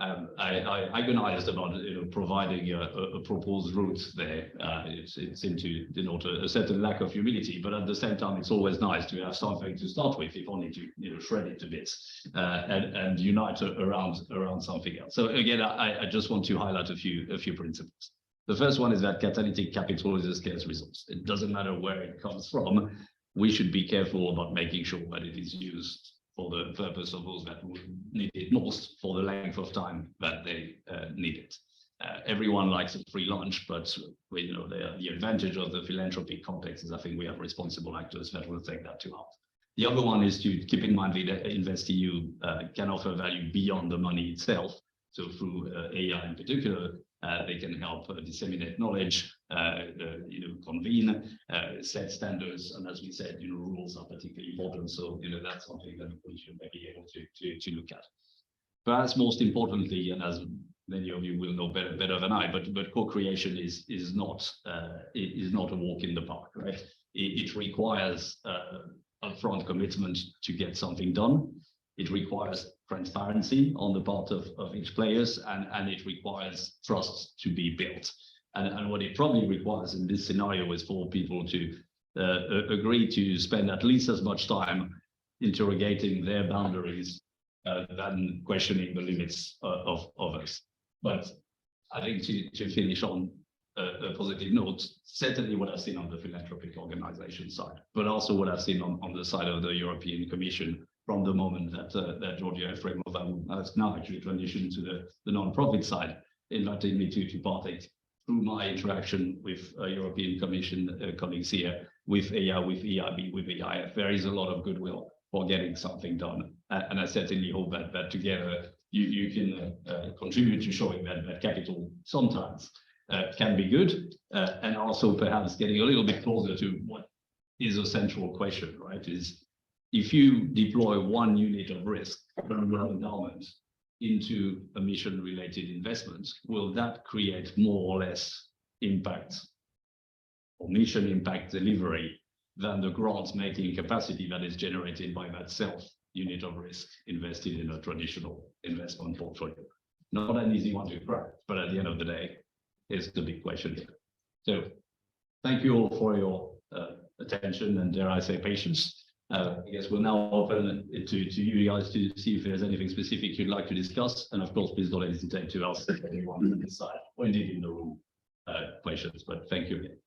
I agonized about providing a proposed route there. It seemed to denote a certain lack of humility, but at the same time, it's always nice to have something to start with, if only to shred it to bits and unite around something else. So again, I just want to highlight a few principles. The first one is that catalytic capital is a scarce resource. It doesn't matter where it comes from. We should be careful about making sure that it is used for the purpose of those that would need it most for the length of time that they need it. Everyone likes a free lunch, but the advantage of the philanthropy context is I think we have responsible actors that will take that to heart. The other one is to keep in mind that InvestEU can offer value beyond the money itself. So through AI in particular, they can help disseminate knowledge, convene, set standards, and as we said, rules are particularly important. So that's something that we should be able to look at. Perhaps most importantly, and as many of you will know better than I, but co-creation is not a walk in the park, right? It requires upfront commitment to get something done. It requires transparency on the part of each players, and it requires trust to be built. And what it probably requires in this scenario is for people to agree to spend at least as much time interrogating their boundaries than questioning the limits of others. But I think to finish on a positive note, certainly what I've seen on the philanthropic organization side, but also what I've seen on the side of the European Commission from the moment that Georgia Efremova has now actually transitioned to the non-profit side, inviting me to partake through my interaction with European Commission colleagues here, with EA, with EIB, with EIF, there is a lot of goodwill for getting something done. And I certainly hope that together you can contribute to showing that capital sometimes can be good, and also perhaps getting a little bit closer to what is a central question, right? Is if you deploy 1 unit of risk from your endowment into a mission-related investments, will that create more or less impact or mission impact delivery than the grant-making capacity that is generated by that unit of risk invested in a traditional investment portfolio? Not an easy one to crack, but at the end of the day, it's the big question here. So thank you all for your attention and, dare I say, patience. I guess we'll now open it to you guys to see if there's anything specific you'd like to discuss. And of course, please don't hesitate to ask anyone on this side or indeed in the room questions, but thank you again.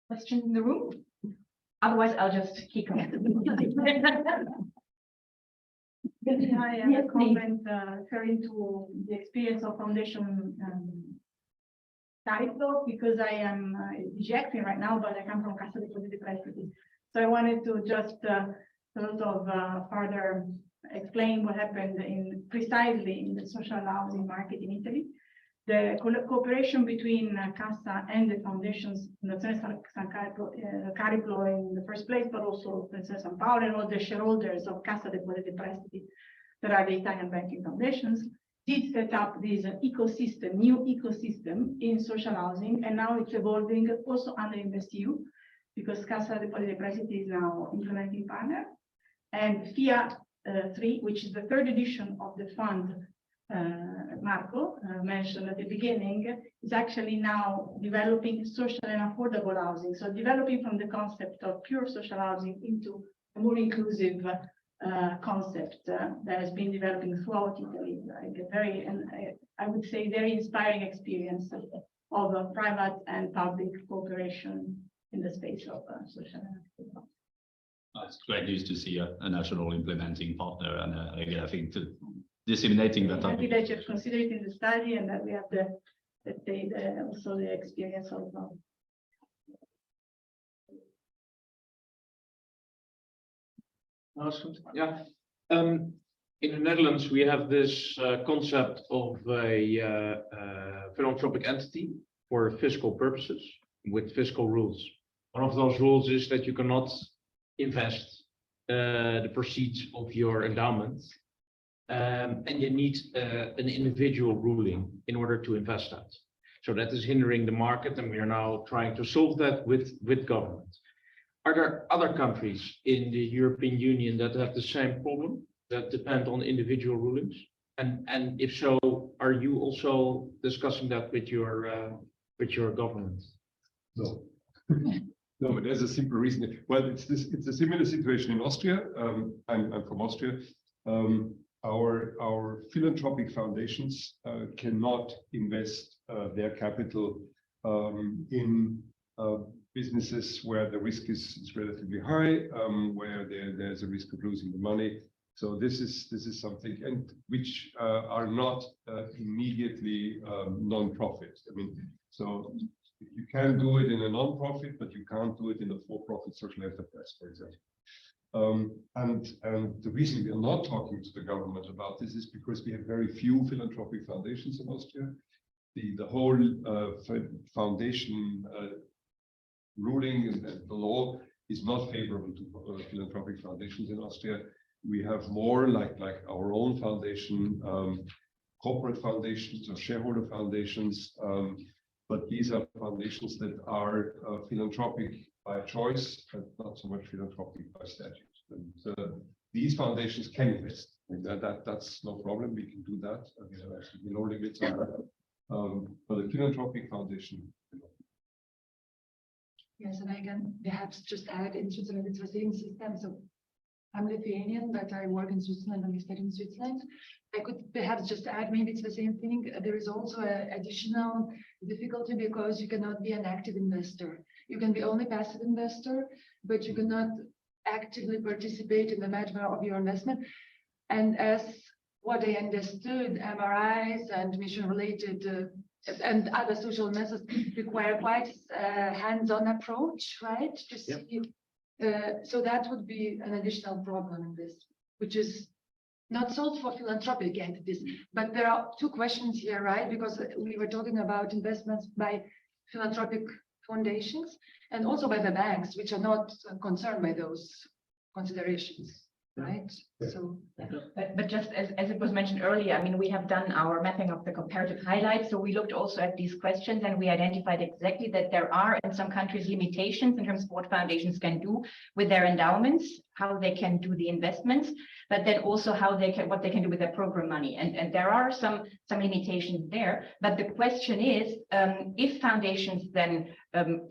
Question in the room? Otherwise, I'll just kick off. I have a comment referring to the experience of Foundation Capital, because I am DG ECFIN right now, but I come from Cassa Depositi e Prestiti. So I wanted to just sort of further explain what happened precisely in the social housing market in Italy. The cooperation between Cassa and the foundations, Fondazione San Cariplo in the first place, but also Fondazione San Paolo and all the shareholders of Cassa Depositi e Prestiti that are the Italian banking foundations, did set up this ecosystem, new ecosystem in social housing, and now it's evolving also under InvestEU, because Cassa Depositi e Prestiti is now implementing partner, and philea.eu, which is the 3rd edition of the fund Marco mentioned at the beginning, is actually now developing social and affordable housing. So developing from the concept of pure social housing into a more inclusive concept that has been developing throughout Italy. Like a very, and I would say, very inspiring experience of a private and public cooperation in the space of social and affordable. It's great news to see a national implementing partner, and again, I think disseminating that. Happy that you've considered it in the study, and that we have the, let's say, also the experience of. Yeah. In the Netherlands, we have this concept of a philanthropic entity for fiscal purposes with fiscal rules. One of those rules is that you cannot invest the proceeds of your endowment, and you need an individual ruling in order to invest that. So that is hindering the market, and we are now trying to solve that with government. Are there other countries in the European Union that have the same problem, that depend on individual rulings? And if so, are you also discussing that with your government? No. No, but there's a simple reason. Well, it's a similar situation in Austria. I'm from Austria. Our philanthropic foundations cannot invest their capital in businesses where the risk is relatively high, where there's a risk of losing the money. So this is something, and which are not immediately non-profit. I mean, so you can do it in a non-profit, but you can't do it in a for-profit social enterprise, for example. And the reason we are not talking to the government about this is because we have very few philanthropic foundations in Austria. The whole foundation ruling and the law is not favorable to philanthropic foundations in Austria. We have more like our own foundation, corporate foundations or shareholder foundations, but these are foundations that are philanthropic by choice, and not so much philanthropic by statute. And these foundations can invest. I mean, that's no problem. We can do that. We have actually no limits on that. But a philanthropic foundation. Yes, and I can perhaps just add, in Switzerland, it's the same system. So I'm Lithuanian, but I work in Switzerland and we study in Switzerland. I could perhaps just add, maybe it's the same thing. There is also an additional difficulty because you cannot be an active investor. You can be only passive investor, but you cannot actively participate in the management of your investment. And as what I understood, MRIs and mission-related and other social methods require quite a hands-on approach, right? To see, so that would be an additional problem in this, which is not solved for philanthropic entities. But there are two questions here, right? Because we were talking about investments by philanthropic foundations and also by the banks, which are not concerned by those considerations. Right. So, but just as it was mentioned earlier, I mean, we have done our mapping of the comparative highlights. So we looked also at these questions and we identified exactly that there are in some countries limitations in terms of what foundations can do with their endowments, how they can do the investments, but then also how they can, what they can do with their program money. And there are some limitations there. But the question is, if foundations then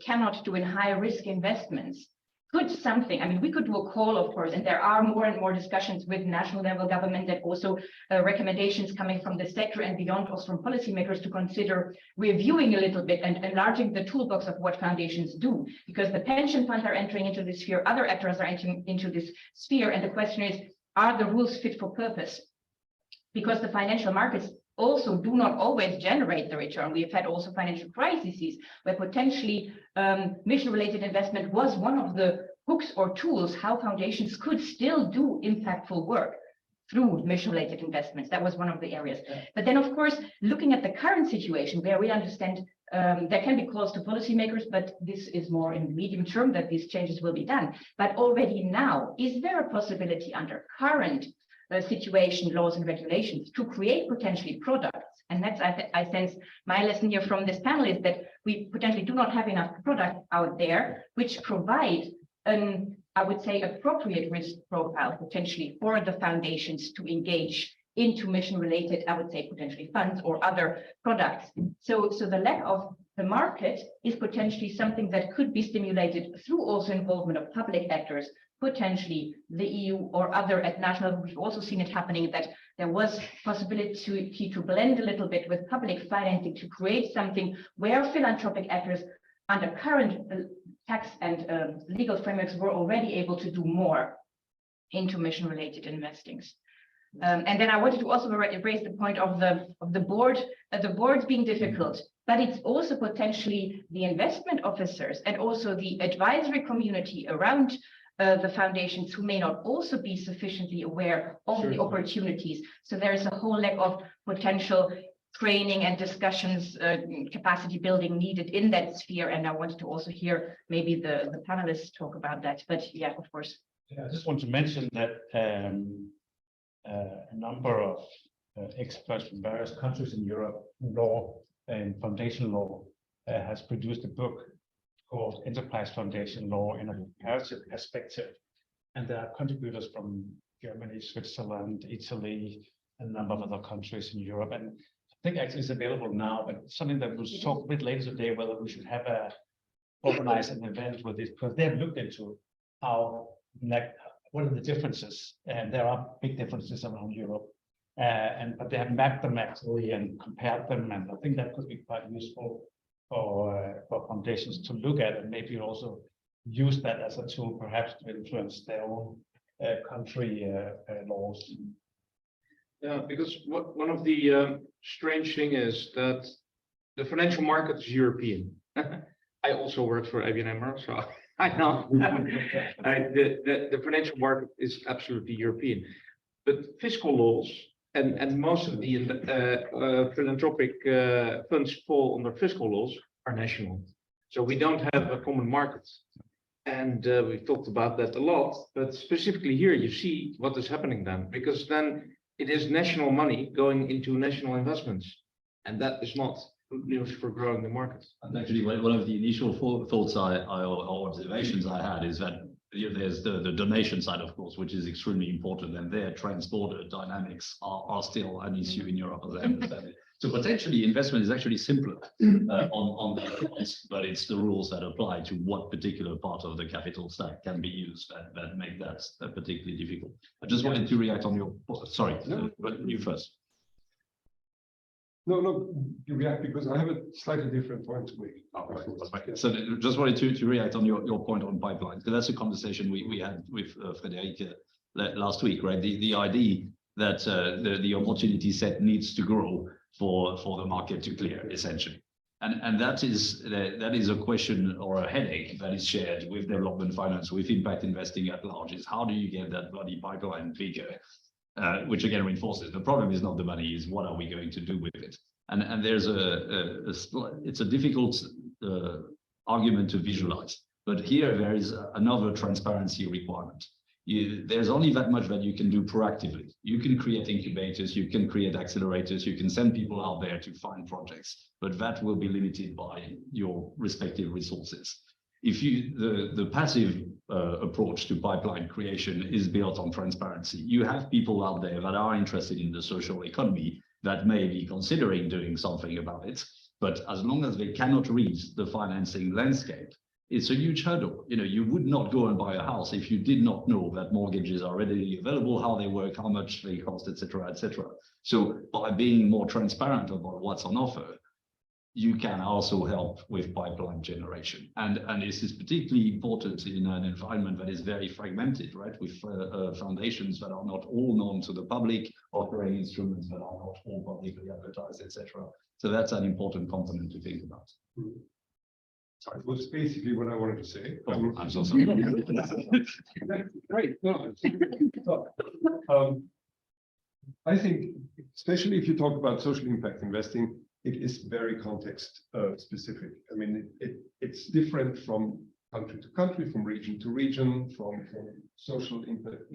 cannot do in high risk investments, could something, I mean, we could do a call, of course, and there are more and more discussions with national level government and also recommendations coming from the sector and beyond, also from policymakers, to consider reviewing a little bit and enlarging the toolbox of what foundations do, because the pension funds are entering into this sphere, other actors are entering into this sphere, and the question is, are the rules fit for purpose? Because the financial markets also do not always generate the return. We've had also financial crises where potentially mission-related investment was one of the hooks or tools how foundations could still do impactful work through mission-related investments. That was one of the areas. But then, of course, looking at the current situation where we understand there can be calls to policymakers, but this is more in the medium term that these changes will be done. But already now, is there a possibility under current situation, laws and regulations to create potentially products? And that's, I sense my lesson here from this panel is that we potentially do not have enough products out there which provide an, I would say, appropriate risk profile potentially for the foundations to engage into mission related, I would say, potentially funds or other products. So the lack of the market is potentially something that could be stimulated through also involvement of public actors, potentially the EU or other at national level. We've also seen it happening that there was possibility to blend a little bit with public financing to create something where philanthropic actors under current tax and legal frameworks were already able to do more into mission related investings. And then I wanted to also raise the point of the board, the boards being difficult, but it's also potentially the investment officers and also the advisory community around the foundations who may not also be sufficiently aware of the opportunities. So there is a whole lack of potential training and discussions, capacity building needed in that sphere. And I wanted to also hear maybe the panelists talk about that. But yeah, of course. Yeah, I just want to mention that a number of experts from various countries in Europe, law and foundation law, has produced a book called Enterprise Foundation Law in a Comparative Perspective. And there are contributors from Germany, Switzerland, Italy, and a number of other countries in Europe. And I think actually it's available now, but it's something that we'll talk a bit later today, whether we should have organize an event with this, because they have looked into how, what are the differences, and there are big differences around Europe. But they have mapped them actually and compared them, and I think that could be quite useful for foundations to look at, and maybe also use that as a tool perhaps to influence their own country laws. Yeah, because one of the strange thing is that the financial market is European. I also worked for ABN AMRO, so I know the financial market is absolutely European, but fiscal laws and most of the philanthropic funds fall under fiscal laws are national. So we don't have a common market. And we've talked about that a lot, but specifically here, you see what is happening then, because then it is national money going into national investments. And that is not good news for growing the market. And actually, one of the initial thoughts or observations I had is that there's the donation side, of course, which is extremely important, and their transport dynamics are still an issue in Europe, as I understand it. So potentially investment is actually simpler on the accounts, but it's the rules that apply to what particular part of the capital stack can be used that make that particularly difficult. I just wanted to react on your, sorry, but you first. No, you react because I have a slightly different point to make. So just wanted to react on your point on pipelines, because that's a conversation we had with Frédéric last week, right? The idea that the opportunity set needs to grow for the market to clear, essentially. And that is a question or a headache that is shared with development finance, with impact investing at large, is how do you get that bloody pipeline bigger? Which again reinforces the problem is not the money, is what are we going to do with it? And there's it's a difficult argument to visualize, but here there is another transparency requirement. There's only that much that you can do proactively. You can create incubators, you can create accelerators, you can send people out there to find projects, but that will be limited by your respective resources. If the passive approach to pipeline creation is built on transparency, you have people out there that are interested in the social economy that may be considering doing something about it, but as long as they cannot read the financing landscape, it's a huge hurdle. You know, you would not go and buy a house if you did not know that mortgages are readily available, how they work, how much they cost, etc., etc. So by being more transparent about what's on offer, you can also help with pipeline generation. And this is particularly important in an environment that is very fragmented, right? With foundations that are not all known to the public, offering instruments that are not all publicly advertised, etc. So that's an important component to think about. Sorry, it was basically what I wanted to say. Oh, I'm so sorry. Great. No, I think, especially if you talk about social impact investing, it is very context specific. I mean, it's different from country to country, from region to region, from social impact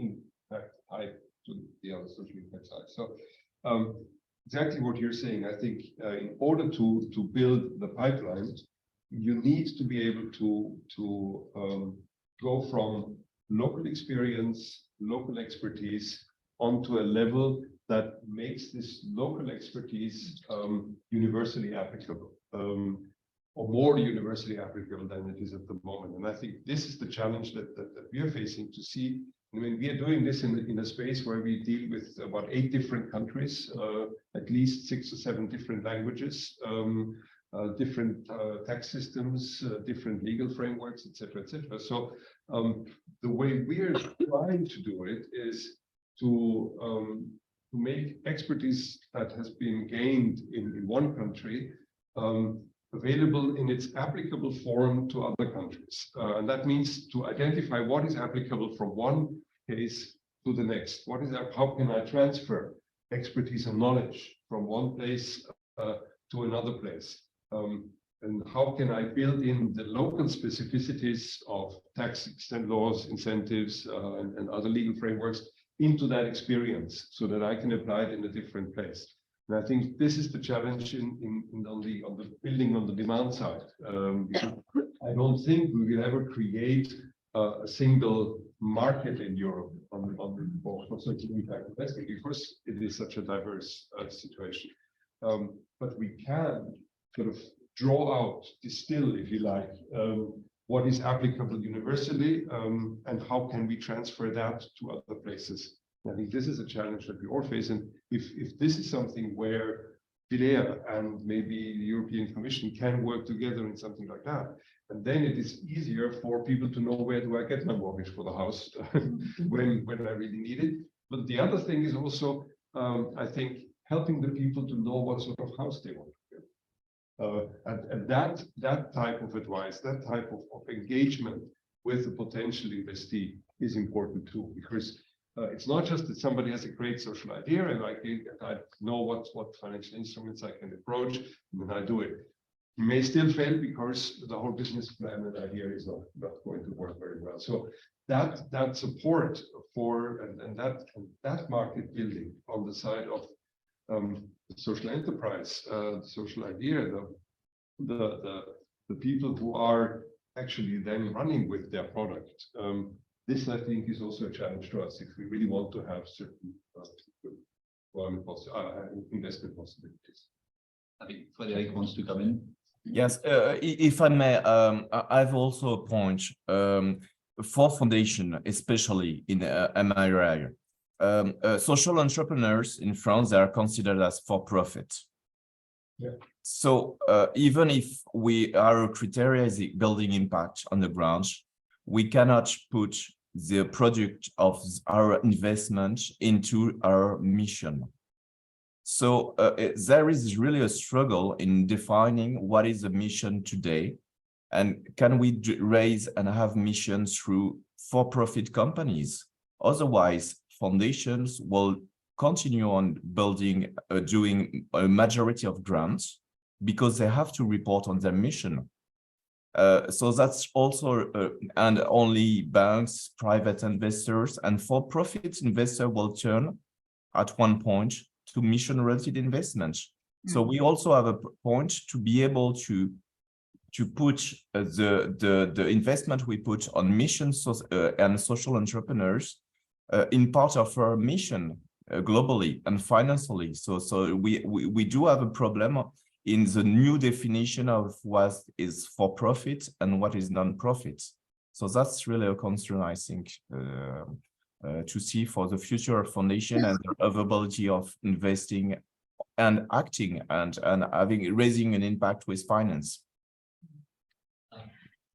type to the other social impact side. So exactly what you're saying, I think in order to build the pipeline, you need to be able to go from local experience, local expertise onto a level that makes this local expertise universally applicable, or more universally applicable than it is at the moment. And I think this is the challenge that we are facing to see. I mean, we are doing this in a space where we deal with about 8 different countries, at least 6 or 7 different languages, different tax systems, different legal frameworks, etc., etc. So the way we are trying to do it is to make expertise that has been gained in one country available in its applicable form to other countries. And that means to identify what is applicable from one case to the next. How can I transfer expertise and knowledge from one place to another place? And how can I build in the local specificities of tax extent laws, incentives, and other legal frameworks into that experience so that I can apply it in a different place. And I think this is the challenge on the building on the demand side. I don't think we will ever create a single market in Europe for such impact investing, because it is such a diverse situation. But we can sort of draw out, distill, if you like, what is applicable universally, and how can we transfer that to other places. I think this is a challenge that we all face, and if this is something where philea and maybe the European Commission can work together in something like that, and then it is easier for people to know where do I get my mortgage for the house when I really need it. But the other thing is also, I think, helping the people to know what sort of house they want. And that type of advice, that type of engagement with the potential investee is important too, because it's not just that somebody has a great social idea and I know what financial instruments I can approach, and then I do it. You may still fail because the whole business plan and idea is not going to work very well. So that support for and that market building on the side of the social enterprise, the social idea, the people who are actually then running with their product. This, I think, is also a challenge to us if we really want to have certain investment possibilities. I think Frederic wants to come in. Yes, if I may, I have also a point for foundation, especially in my area. Social entrepreneurs in France, they are considered as for-profit. Yeah. So even if our criteria is building impact on the ground, we cannot put the product of our investment into our mission. So there is really a struggle in defining what is the mission today, and can we raise and have missions through for-profit companies? Otherwise, foundations will continue on building, doing a majority of grants because they have to report on their mission. So that's also, and only banks, private investors, and for-profit investors will turn at one point to mission-related investments. So we also have a point to be able to put the investment we put on missions and social entrepreneurs in part of our mission globally and financially. So we do have a problem in the new definition of what is for profit and what is non-profit. So that's really a concern, I think, to see for the future of foundation and their availability of investing and acting and raising an impact with finance.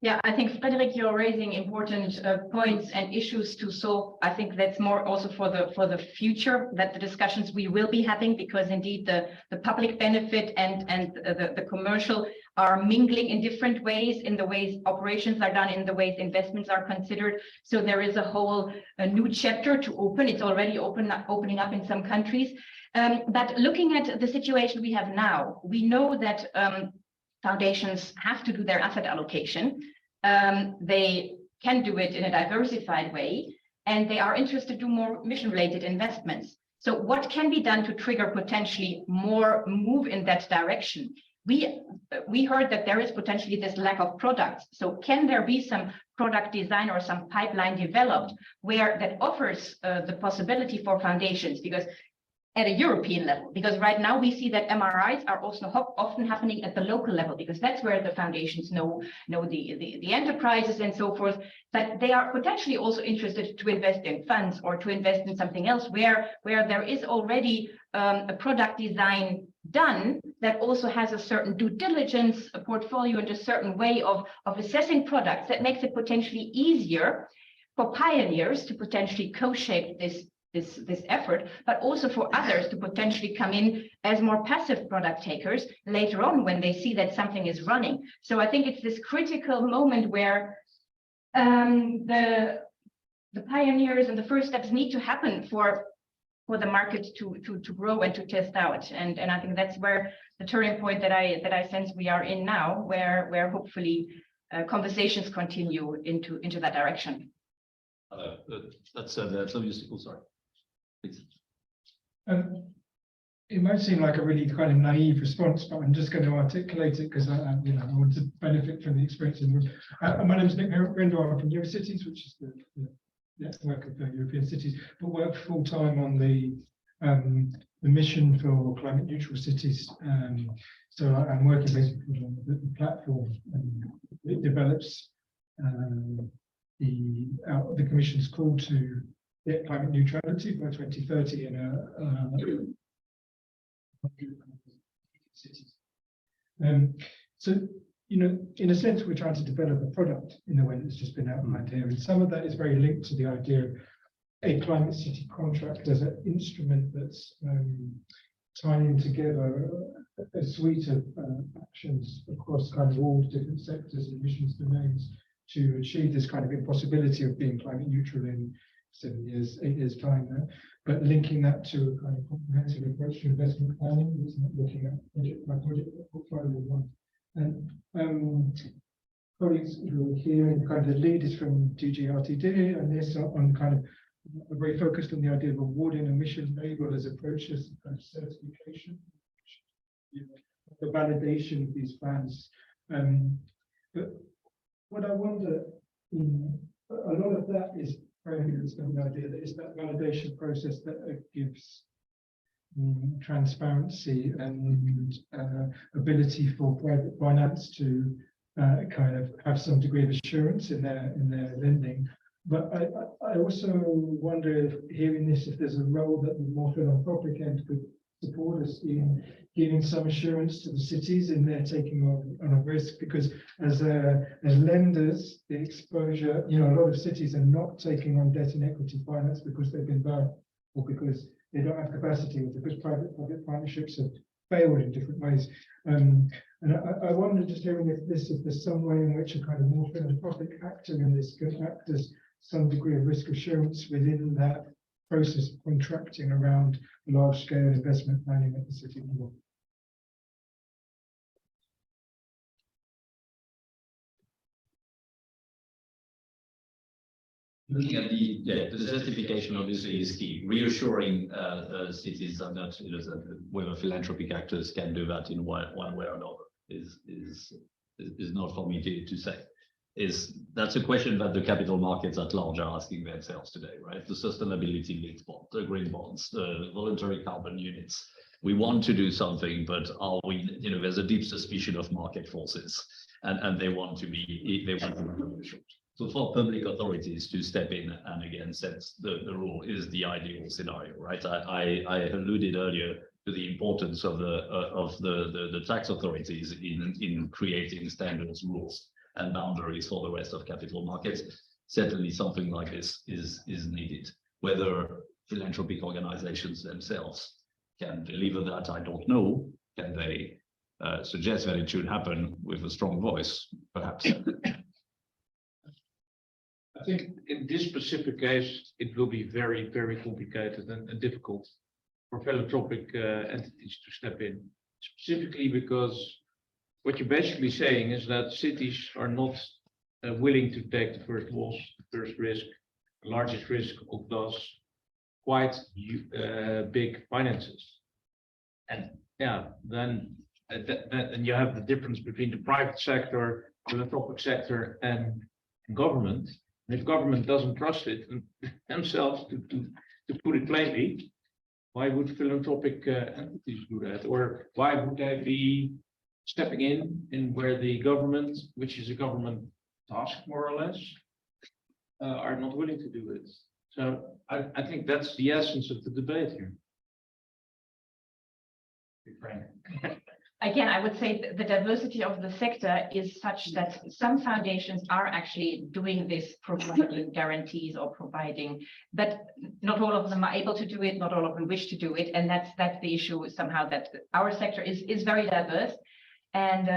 Yeah, I think, Frederic, you're raising important points and issues to solve. I think that's more also for the future, that the discussions we will be having, because indeed the public benefit and the commercial are mingling in different ways, in the ways operations are done, in the ways investments are considered. So there is a new chapter to open. It's already opening up in some countries. But looking at the situation we have now, we know that foundations have to do their asset allocation. They can do it in a diversified way, and they are interested to do more mission-related investments. So what can be done to trigger potentially more move in that direction? We heard that there is potentially this lack of products. So can there be some product design or some pipeline developed where that offers the possibility for foundations? Because at a European level, because right now we see that MRIs are also often happening at the local level, because that's where the foundations know the enterprises and so forth, but they are potentially also interested to invest in funds or to invest in something else where there is already a product design done that also has a certain due diligence, a portfolio, and a certain way of assessing products that makes it potentially easier for pioneers to potentially co-shape this effort, but also for others to potentially come in as more passive product takers later on when they see that something is running. So I think it's this critical moment where the pioneers and the first steps need to happen for the market to grow and to test out. And I think that's where the turning point that I sense we are in now, where hopefully conversations continue into that direction. That's obviously. Oh, sorry. It might seem like a really kind of naive response, but I'm just going to articulate it because I want to benefit from the experience in the room. My name is Nick Rindor. I'm from Eurocities, which is the network of European cities, but work full time on the mission for climate neutral cities. So I'm working basically on the platform, and it develops the Commission's call to get climate neutrality by 2030 in cities. So, in a sense, we're trying to develop a product in the way that's just been outlined here. And some of that is very linked to the idea of a climate city contract as an instrument that's tying together a suite of actions across kind of all different sectors and emissions domains to achieve this kind of impossibility of being climate neutral in 7 years, 8 years time there, but linking that to a kind of comprehensive approach to investment planning, it's not looking at project by project, portfolio one. And colleagues who are here, and kind of the lead is from DG RTD, and this on kind of very focused on the idea of awarding a mission label as approaches kind of certification, the validation of these plans. But what I wonder, a lot of that is the idea that it's that validation process that gives transparency and ability for private finance to kind of have some degree of assurance in their lending. But I also wonder, hearing this, if there's a role that the more philanthropic end could support us in giving some assurance to the cities in their taking on a risk, because as lenders, the exposure, a lot of cities are not taking on debt and equity finance because they've been burned, or because they don't have capacity, or because private-public partnerships have failed in different ways. And I wonder, just hearing if there's some way in which a kind of more philanthropic actor in this could act as some degree of risk assurance within that process of contracting around large-scale investment planning at the city level. Looking at the certification obviously is key. Reassuring cities that whether philanthropic actors can do that in one way or another is not for me to say. That's a question that the capital markets at large are asking themselves today, right? The sustainability linked bond, the green bonds, the voluntary carbon units. We want to do something, but are we? There's a deep suspicion of market forces, and they want to be short. So for public authorities to step in and again set the rule is the ideal scenario, right? I alluded earlier to the importance of the tax authorities in creating standards, rules, and boundaries for the rest of capital markets. Certainly something like this is needed. Whether philanthropic organizations themselves can deliver that, I don't know. Can they suggest that it should happen with a strong voice? Perhaps. I think in this specific case, it will be very, very complicated and difficult for philanthropic entities to step in, specifically because what you're basically saying is that cities are not willing to take the first loss, the first risk, the largest risk of those quite big finances. And yeah, then you have the difference between the private sector, philanthropic sector, and government. And if government doesn't trust it themselves, to put it plainly, why would philanthropic entities do that? Or why would they be stepping in where the government, which is a government task more or less, are not willing to do it? So I think that's the essence of the debate here. Again, I would say the diversity of the sector is such that some foundations are actually doing this, providing guarantees or providing, but not all of them are able to do it, not all of them wish to do it. And that's the issue somehow, that our sector is very diverse. And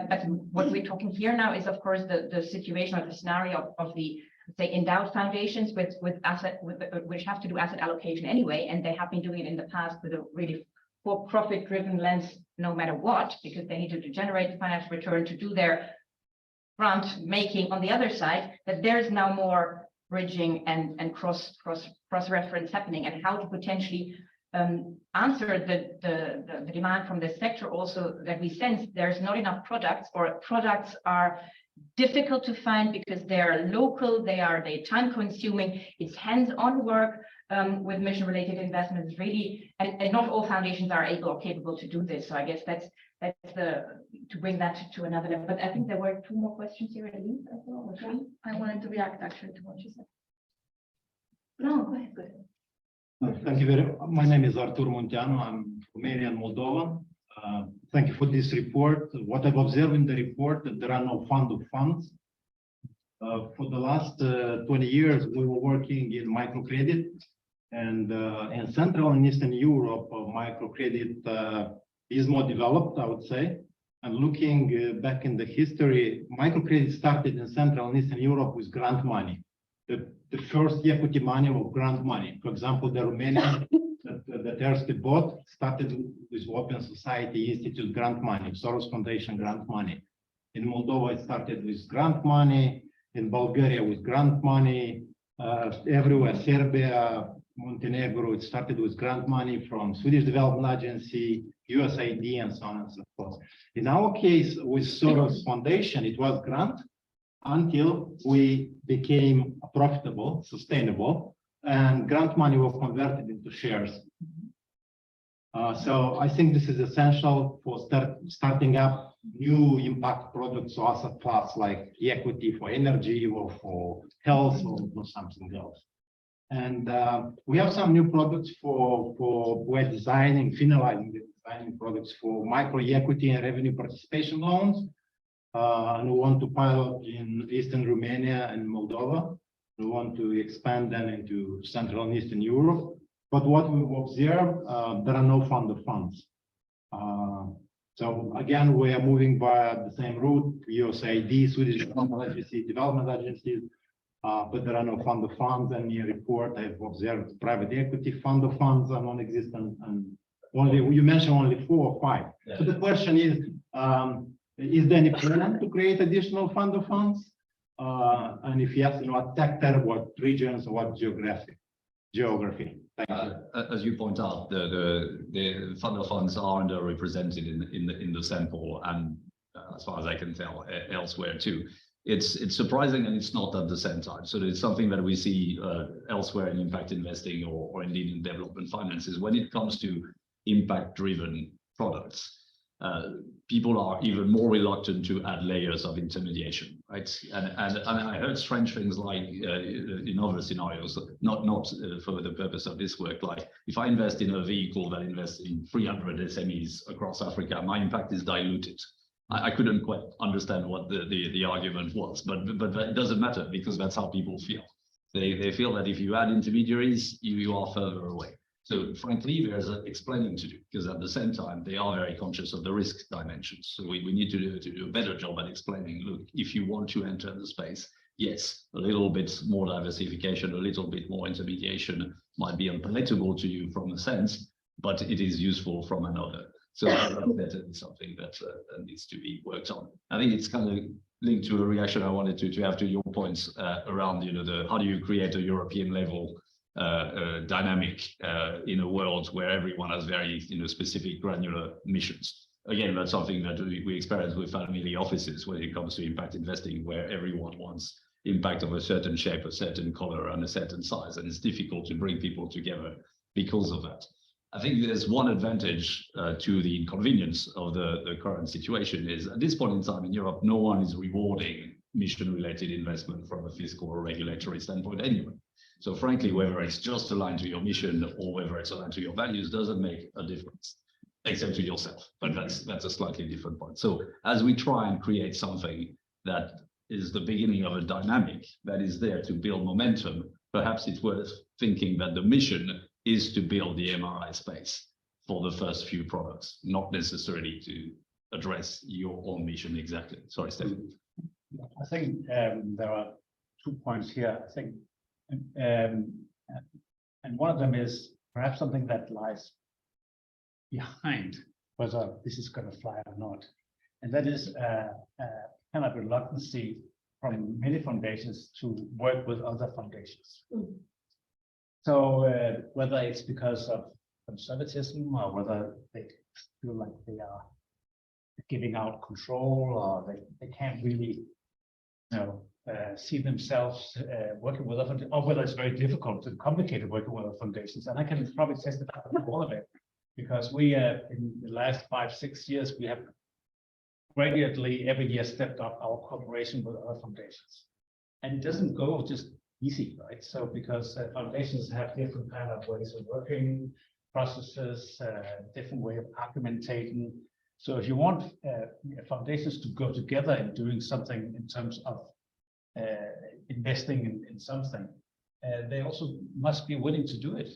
but what we're talking here now is, of course, the situation or the scenario of the, say, endowed foundations which have to do asset allocation anyway, and they have been doing it in the past with a really for-profit driven lens, no matter what, because they needed to generate the financial return to do their grant making on the other side. That there's now more bridging and cross reference happening, and how to potentially answer the demand from the sector also, that we sense there's not enough products, or products are difficult to find because they're local, they time consuming, it's hands-on work with mission related investments really, and not all foundations are able or capable to do this. So I guess that's to bring that to another level. But I think there were two more questions here at least. I wanted to react actually to what you said. No, go ahead. Thank you very much. My name is Artur Munteanu. I'm Romanian Moldovan. Thank you for this report. What I've observed in the report, that there are no fund of funds. For the last 20 years, we were working in microcredit, and in Central and Eastern Europe, microcredit is more developed, I would say. And looking back in the history, microcredit started in Central and Eastern Europe with grant money. The first equity money was grant money. For example, the Romanian that Erste bought started with Open Society Institute grant money, Soros Foundation grant money. In Moldova, it started with grant money. In Bulgaria, with grant money. Everywhere, Serbia, Montenegro, it started with grant money from Swedish Development Agency, USAID, and so on and so forth. In our case, with Soros Foundation, it was grant until we became profitable, sustainable, and grant money was converted into shares. So I think this is essential for starting up new impact products or asset class like equity for energy or for health or something else. And we have some new products we're designing, finalizing the designing products for micro equity and revenue participation loans. And we want to pilot in Eastern Romania and Moldova. We want to expand them into Central and Eastern Europe. But what we've observed, there are no fund of funds. So again, we are moving via the same route, USAID, Swedish development agencies, but there are no fund of funds. And in your report, I've observed private equity fund of funds are non-existent, and only you mentioned only 4 or 5. Yeah. So the question is there any plan to create additional fund of funds? And if yes, in what sector, what regions, what geography? Thank you. As you point out, the fund of funds are underrepresented in the sample, and as far as I can tell, elsewhere too. It's surprising, and it's not at the same time. So it's something that we see elsewhere in impact investing or indeed in development finances. When it comes to impact-driven products, people are even more reluctant to add layers of intermediation, right? And I heard strange things like in other scenarios, not for the purpose of this work, like if I invest in a vehicle that invests in 300 SMEs across Africa, my impact is diluted. I couldn't quite understand what the argument was, but that doesn't matter, because that's how people feel. They feel that if you add intermediaries, you are further away. So frankly, there's explaining to do, because at the same time, they are very conscious of the risk dimensions. So we need to do a better job at explaining, look, if you want to enter the space, yes, a little bit more diversification, a little bit more intermediation might be unpalatable to you from a sense, but it is useful from another. So that is something that needs to be worked on. I think it's kind of linked to a reaction I wanted to have to your points around, how do you create a European level dynamic in a world where everyone has very specific granular missions. Again, that's something that we experience with family offices when it comes to impact investing, where everyone wants impact of a certain shape, a certain color, and a certain size, and it's difficult to bring people together because of that. I think there's one advantage to the inconvenience of the current situation is, at this point in time in Europe, no one is rewarding mission-related investment from a fiscal or regulatory standpoint anyway. So frankly, whether it's just aligned to your mission or whether it's aligned to your values doesn't make a difference, except to yourself. But that's a slightly different point. So as we try and create something that is the beginning of a dynamic that is there to build momentum, perhaps it's worth thinking that the mission is to build the MRI space for the first few products, not necessarily to address your own mission exactly. Sorry, Stefan. I think there are 2 points here. I think, and one of them is perhaps something that lies behind whether this is going to fly or not, and that is kind of reluctancy from many foundations to work with other foundations. So whether it's because of conservatism or whether they feel like they are giving out control, or they can't really see themselves working with other, or whether it's very difficult and complicated working with other foundations. And I can probably testify to all of it, because we in the last 5-6 years, we have gradually every year stepped up our cooperation with other foundations. And it doesn't go just easy, right? So because foundations have different kind of ways of working, processes, different way of argumentating. So if you want foundations to go together in doing something in terms of investing in something, they also must be willing to do it,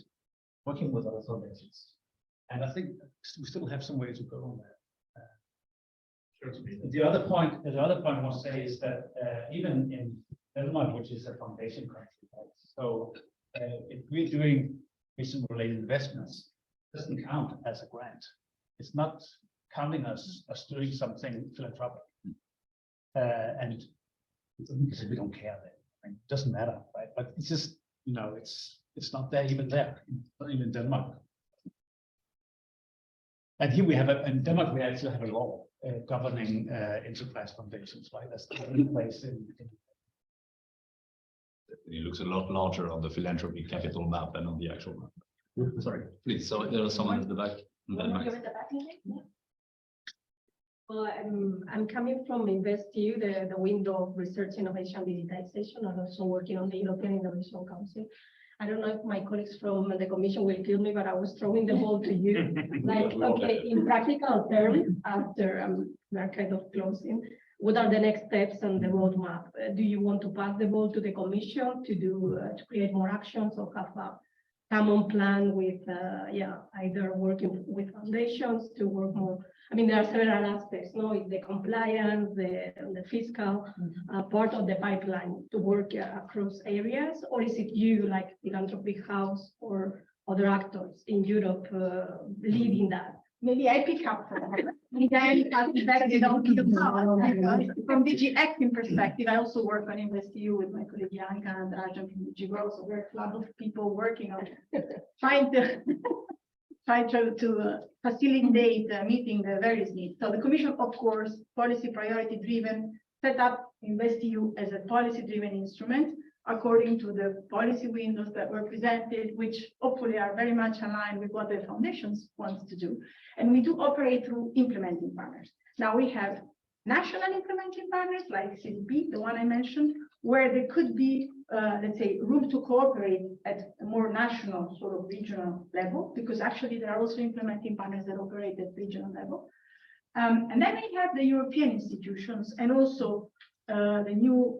working with other foundations. And I think we still have some way to go on that. The other point I want to say is that even in Denmark, which is a foundation country, right? So if we're doing mission-related investments, it doesn't count as a grant. It's not counting us as doing something philanthropic, and because we don't care then. I mean, it doesn't matter, right? But it's just it's not there even in Denmark. And here we have in Denmark we actually have a law governing enterprise foundations, right? That's the only place in. It looks a lot larger on the philanthropy capital map than on the actual map. Sorry, please. So there are someone at the back. That might- Well, I'm coming from InvestEU, the window of research, innovation, digitization, and also working on the European Innovation Council. I don't know if my colleagues from the Commission will kill me, but I was throwing the ball to you. Like, okay, in practical terms, after we're kind of closing, what are the next steps on the roadmap? Do you want to pass the ball to the Commission to create more actions, or have a common plan with, either working with foundations to work more? I mean, there are several aspects, no? It's the compliance, the fiscal part of the pipeline to work across areas, or is it you, like Philanthropy House or other actors in Europe leading that? Maybe I pick up from that. Maybe I pick up from DG ECFIN perspective. I also work on InvestEU with my colleague Bianca and Rajan from DG Growth. So we're a club of people working on trying to facilitate meeting the various needs. So the Commission, of course, policy priority driven, set up InvestEU as a policy driven instrument according to the policy windows that were presented, which hopefully are very much aligned with what the foundations wants to do. And we do operate through implementing partners. Now we have national implementing partners like CDP, the one I mentioned, where there could be, let's say, room to cooperate at a more national sort of regional level, because actually there are also implementing partners that operate at regional level. And then we have the European institutions and also the new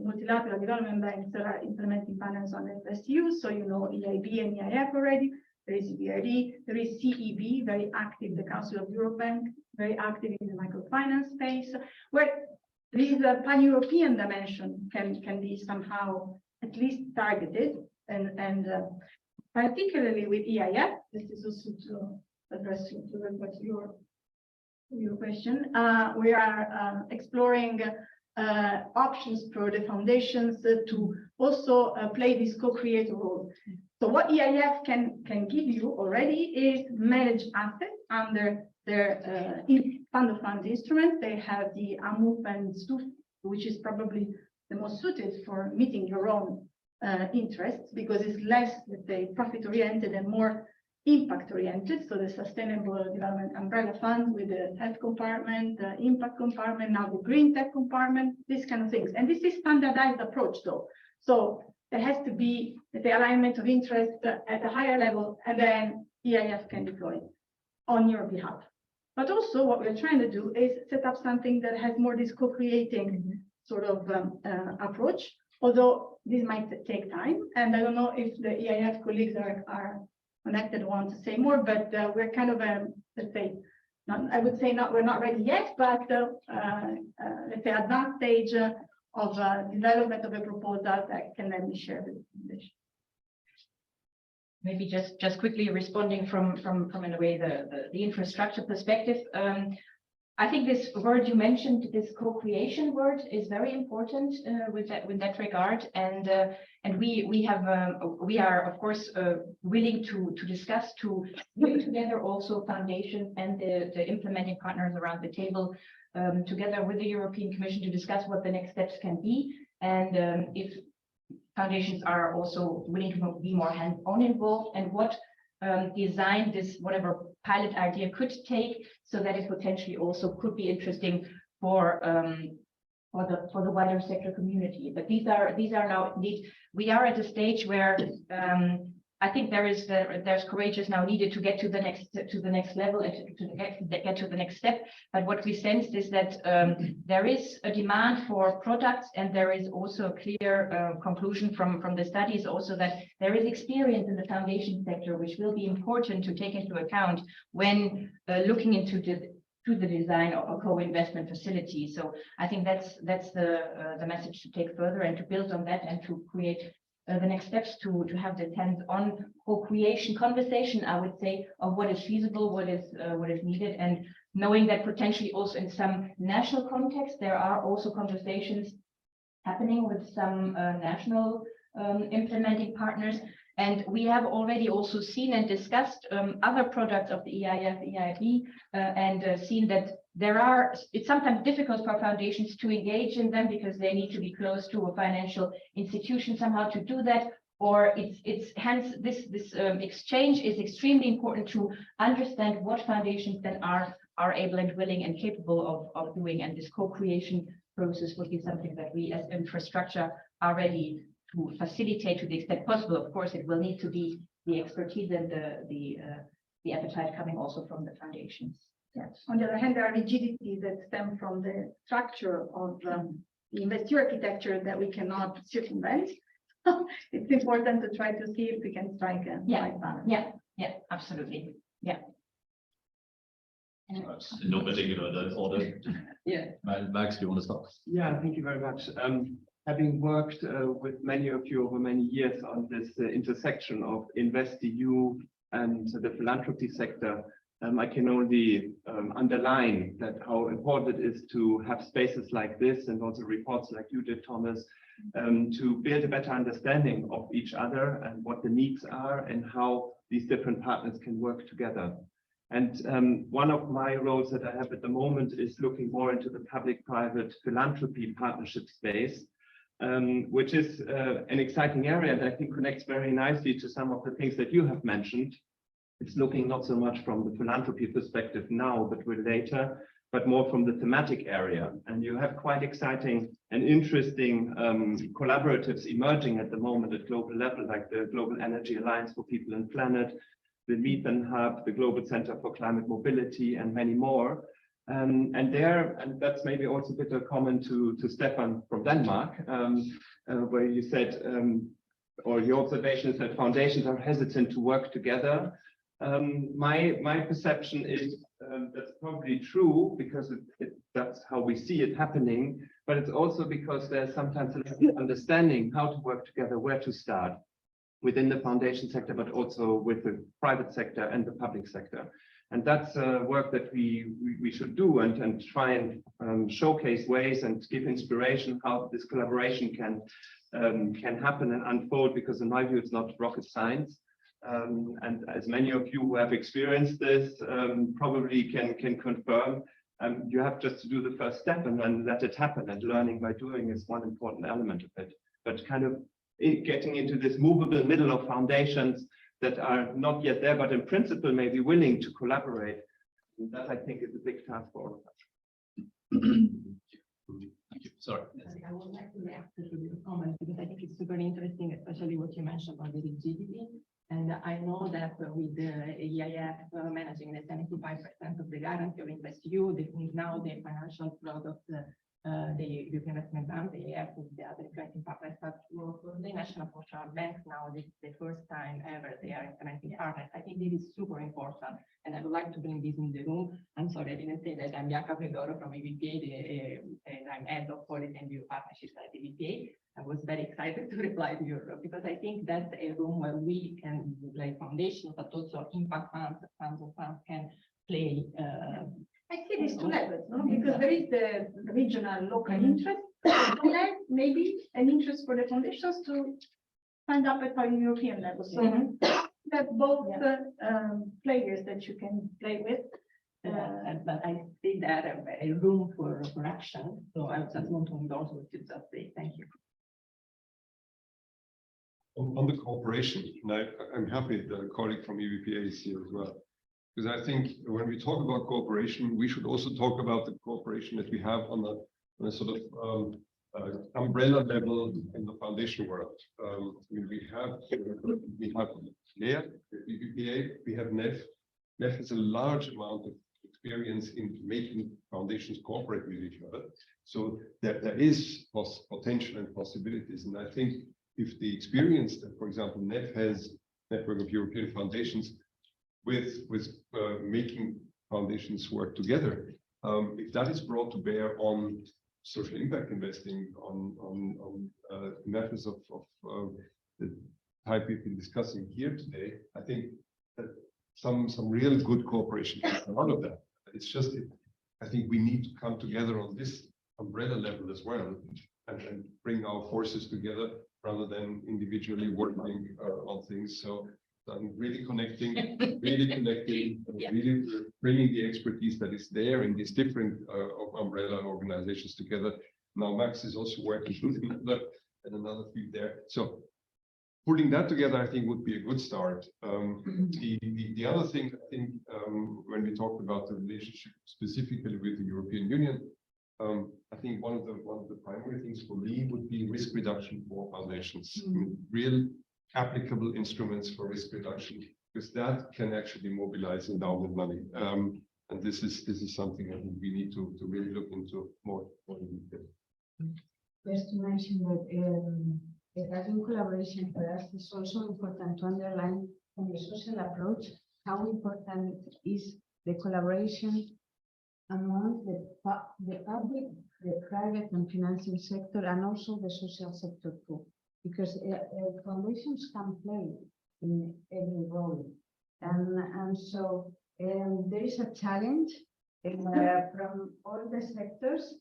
multilateral development banks that are implementing partners on InvestEU. So, you know, EIB and EIF already. There is EBRD, there is CEB, very active, the Council of Europe Bank, very active in the microfinance space, where there is a pan-European dimension can be somehow at least targeted, and particularly with EIF. This is also to address your question. We are exploring options for the foundations to also play this co-creator role. So what EIF can give you already is manage assets under their fund-of-funds instruments. They have the AMUP and STUF, which is probably the most suited for meeting your own interests, because it's less, let's say, profit-oriented and more impact-oriented. So the Sustainable Development Umbrella Fund with the health compartment, the impact compartment, now the green tech compartment, these kind of things. And this is standardized approach, though. So there has to be the alignment of interest at a higher level, and then EIF can deploy on your behalf. But also what we're trying to do is set up something that has more this co-creating sort of approach, although this might take time. And I don't know if the EIF colleagues are connected, want to say more, but we're kind of, let's say, I would say we're not ready yet, but let's say advanced stage of development of a proposal that can then be shared with the foundation. Maybe just quickly responding from in a way the infrastructure perspective. I think this word you mentioned, this co-creation word, is very important with that regard, and we are of course willing to discuss, to bring together also foundations and the implementing partners around the table, together with the European Commission, to discuss what the next steps can be, and if foundations are also willing to be more hands-on involved, and what design this whatever pilot idea could take, so that it potentially also could be interesting for the wider sector community. But these are now indeed, we are at a stage where I think there's courageous now needed to get to the next level and to get to the next step. But what we sensed is that there is a demand for products, and there is also a clear conclusion from the studies also that there is experience in the foundation sector, which will be important to take into account when looking into the design of a co-investment facility. So I think that's the message to take further and to build on that, and to create the next steps to have this hands-on co-creation conversation, I would say, of what is feasible, what is needed, and knowing that potentially also in some national context there are also conversations happening with some national implementing partners. And we have already also seen and discussed other products of the EIF, EIB, and seen that it's sometimes difficult for foundations to engage in them because they need to be close to a financial institution somehow to do that, or it's hence this exchange is extremely important to understand what foundations then are able and willing and capable of doing, and this co-creation process would be something that we as infrastructure are ready to facilitate to the extent possible. Of course, it will need to be the expertise and the appetite coming also from the foundations. Yes. On the other hand, there are rigidities that stem from the structure of the investor architecture that we cannot circumvent. It's important to try to see if we can strike a right balance. Yeah, absolutely. Yeah. In no particular order. Yeah. Max, do you want to start? Yeah, thank you very much. Having worked with many of you over many years on this intersection of InvestEU and the philanthropy sector, I can only underline that how important it is to have spaces like this and also reports like you did, Thomas, to build a better understanding of each other and what the needs are and how these different partners can work together. And one of my roles that I have at the moment is looking more into the public-private philanthropy partnership space, which is an exciting area that I think connects very nicely to some of the things that you have mentioned. It's looking not so much from the philanthropy perspective now, but with later, but more from the thematic area. And you have quite exciting and interesting collaboratives emerging at the moment at global level, like the Global Energy Alliance for People and Planet, the Leithen Hub, the Global Center for Climate Mobility, and many more. And that's maybe also a bit of a comment to Stefan from Denmark, where you said, or your observation is that foundations are hesitant to work together. My perception is that's probably true because that's how we see it happening, but it's also because there's sometimes a lack of understanding how to work together, where to start within the foundation sector, but also with the private sector and the public sector. And that's work that we should do and try and showcase ways and give inspiration how this collaboration can happen and unfold, because in my view, it's not rocket science. And as many of you who have experienced this probably can confirm, you have just to do the first step and then let it happen, and learning by doing is one important element of it. But kind of getting into this movable middle of foundations that are not yet there, but in principle may be willing to collaborate. And that, I think, is a big task for all of us. Thank you. Sorry. I would like to react to your comment because I think it's super interesting, especially what you mentioned about the rigidity. And I know that with the EIF managing the 75% of the guarantee of InvestEU, now the financial product, the European Investment Bank, the EIF, with the other implementing partners, but for the national portal banks now, this is the first time ever they are implementing partners. I think this is super important, and I would like to bring this in the room. I'm sorry, I didn't say that I'm Bianca Fredoro from EVPA, and I'm head of policy and EU partnerships at EVPA. I was very excited to reply to your, because I think that's a room where we can play foundations, but also impact funds of funds can play. I see these two levels, no? Because there is the regional local interest, and maybe an interest for the foundations to stand up at a European level. So that both players that you can play with. But I see that a room for action. So I just want to endorse what you just say. Thank you. On the cooperation, and I'm happy that a colleague from EVPA is here as well, because I think when we talk about cooperation, we should also talk about the cooperation that we have on a sort of umbrella level in the foundation world. I mean, we have philea, EVPA, we have NEF. NEF has a large amount of experience in making foundations cooperate with each other. So there is potential and possibilities, and I think if the experience that, for example, NEF has, Network of European Foundations, with making foundations work together, if that is brought to bear on social impact investing, on matters of the type we've been discussing here today, I think that some real good cooperation can come out of that. It's just, I think we need to come together on this umbrella level as well, and bring our forces together rather than individually working on things. So I'm really connecting, really bringing the expertise that is there in these different umbrella organizations together. Now Max is also working in another field there. So pulling that together, I think, would be a good start. The other thing, I think, when we talked about the relationship specifically with the European Union, I think one of the primary things for me would be risk reduction for foundations, real applicable instruments for risk reduction, because that can actually mobilize endowment money. And this is something I think we need to really look into more in detail. Just to mention that regarding collaboration for us, it's also important to underline from the social approach how important is the collaboration among the public, the private and financial sector, and also the social sector too, because foundations can play in every role, and so there is a challenge from all the sectors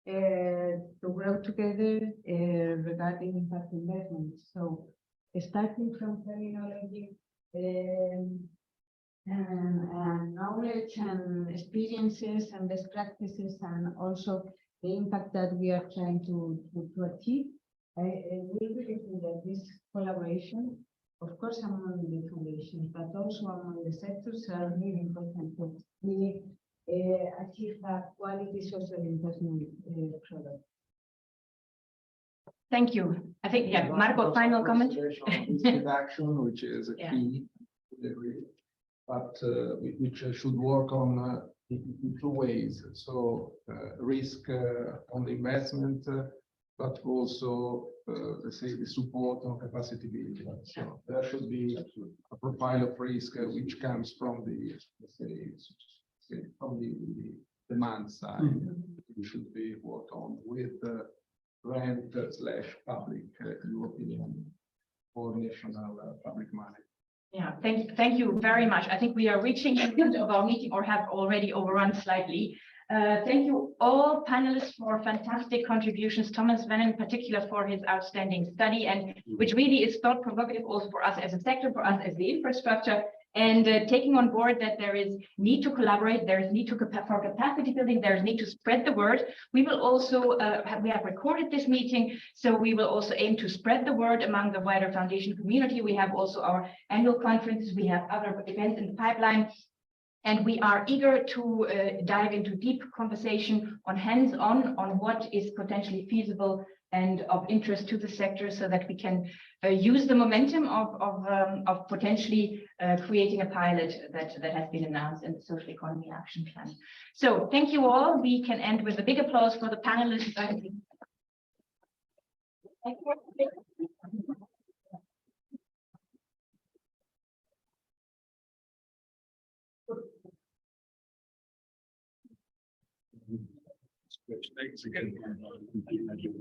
to grow together regarding impact investment. So starting from terminology and knowledge and experiences and best practices, and also the impact that we are trying to achieve. We believe that this collaboration, of course, among the foundations, but also among the sectors, are really important to really achieve a quality social investment product. Thank you. I think, yeah, Marco, final comment. Risk reduction, which is a key, but which should work on in two ways. So risk on the investment, but also let's say the support on capacity building. So there should be a profile of risk which comes from the, let's say, from the demand side. It should be worked on with grant/public European or national public money. Yeah, thank you very much. I think we are reaching the end of our meeting, or have already overrun slightly. Thank you all panelists for fantastic contributions. Thomas Venn in particular for his outstanding study, and which really is thought provocative also for us as a sector, for us as the infrastructure, and taking on board that there is need to collaborate, there is need for capacity building, there is need to spread the word. We will also we have recorded this meeting, so we will also aim to spread the word among the wider foundation community. We have also our annual conferences, we have other events in the pipeline, and we are eager to dive into deep conversation on hands-on on what is potentially feasible and of interest to the sector, so that we can use the momentum of potentially creating a pilot that has been announced in the Social Economy Action Plan. So thank you all. We can end with a big applause for the panelists. Thanks again.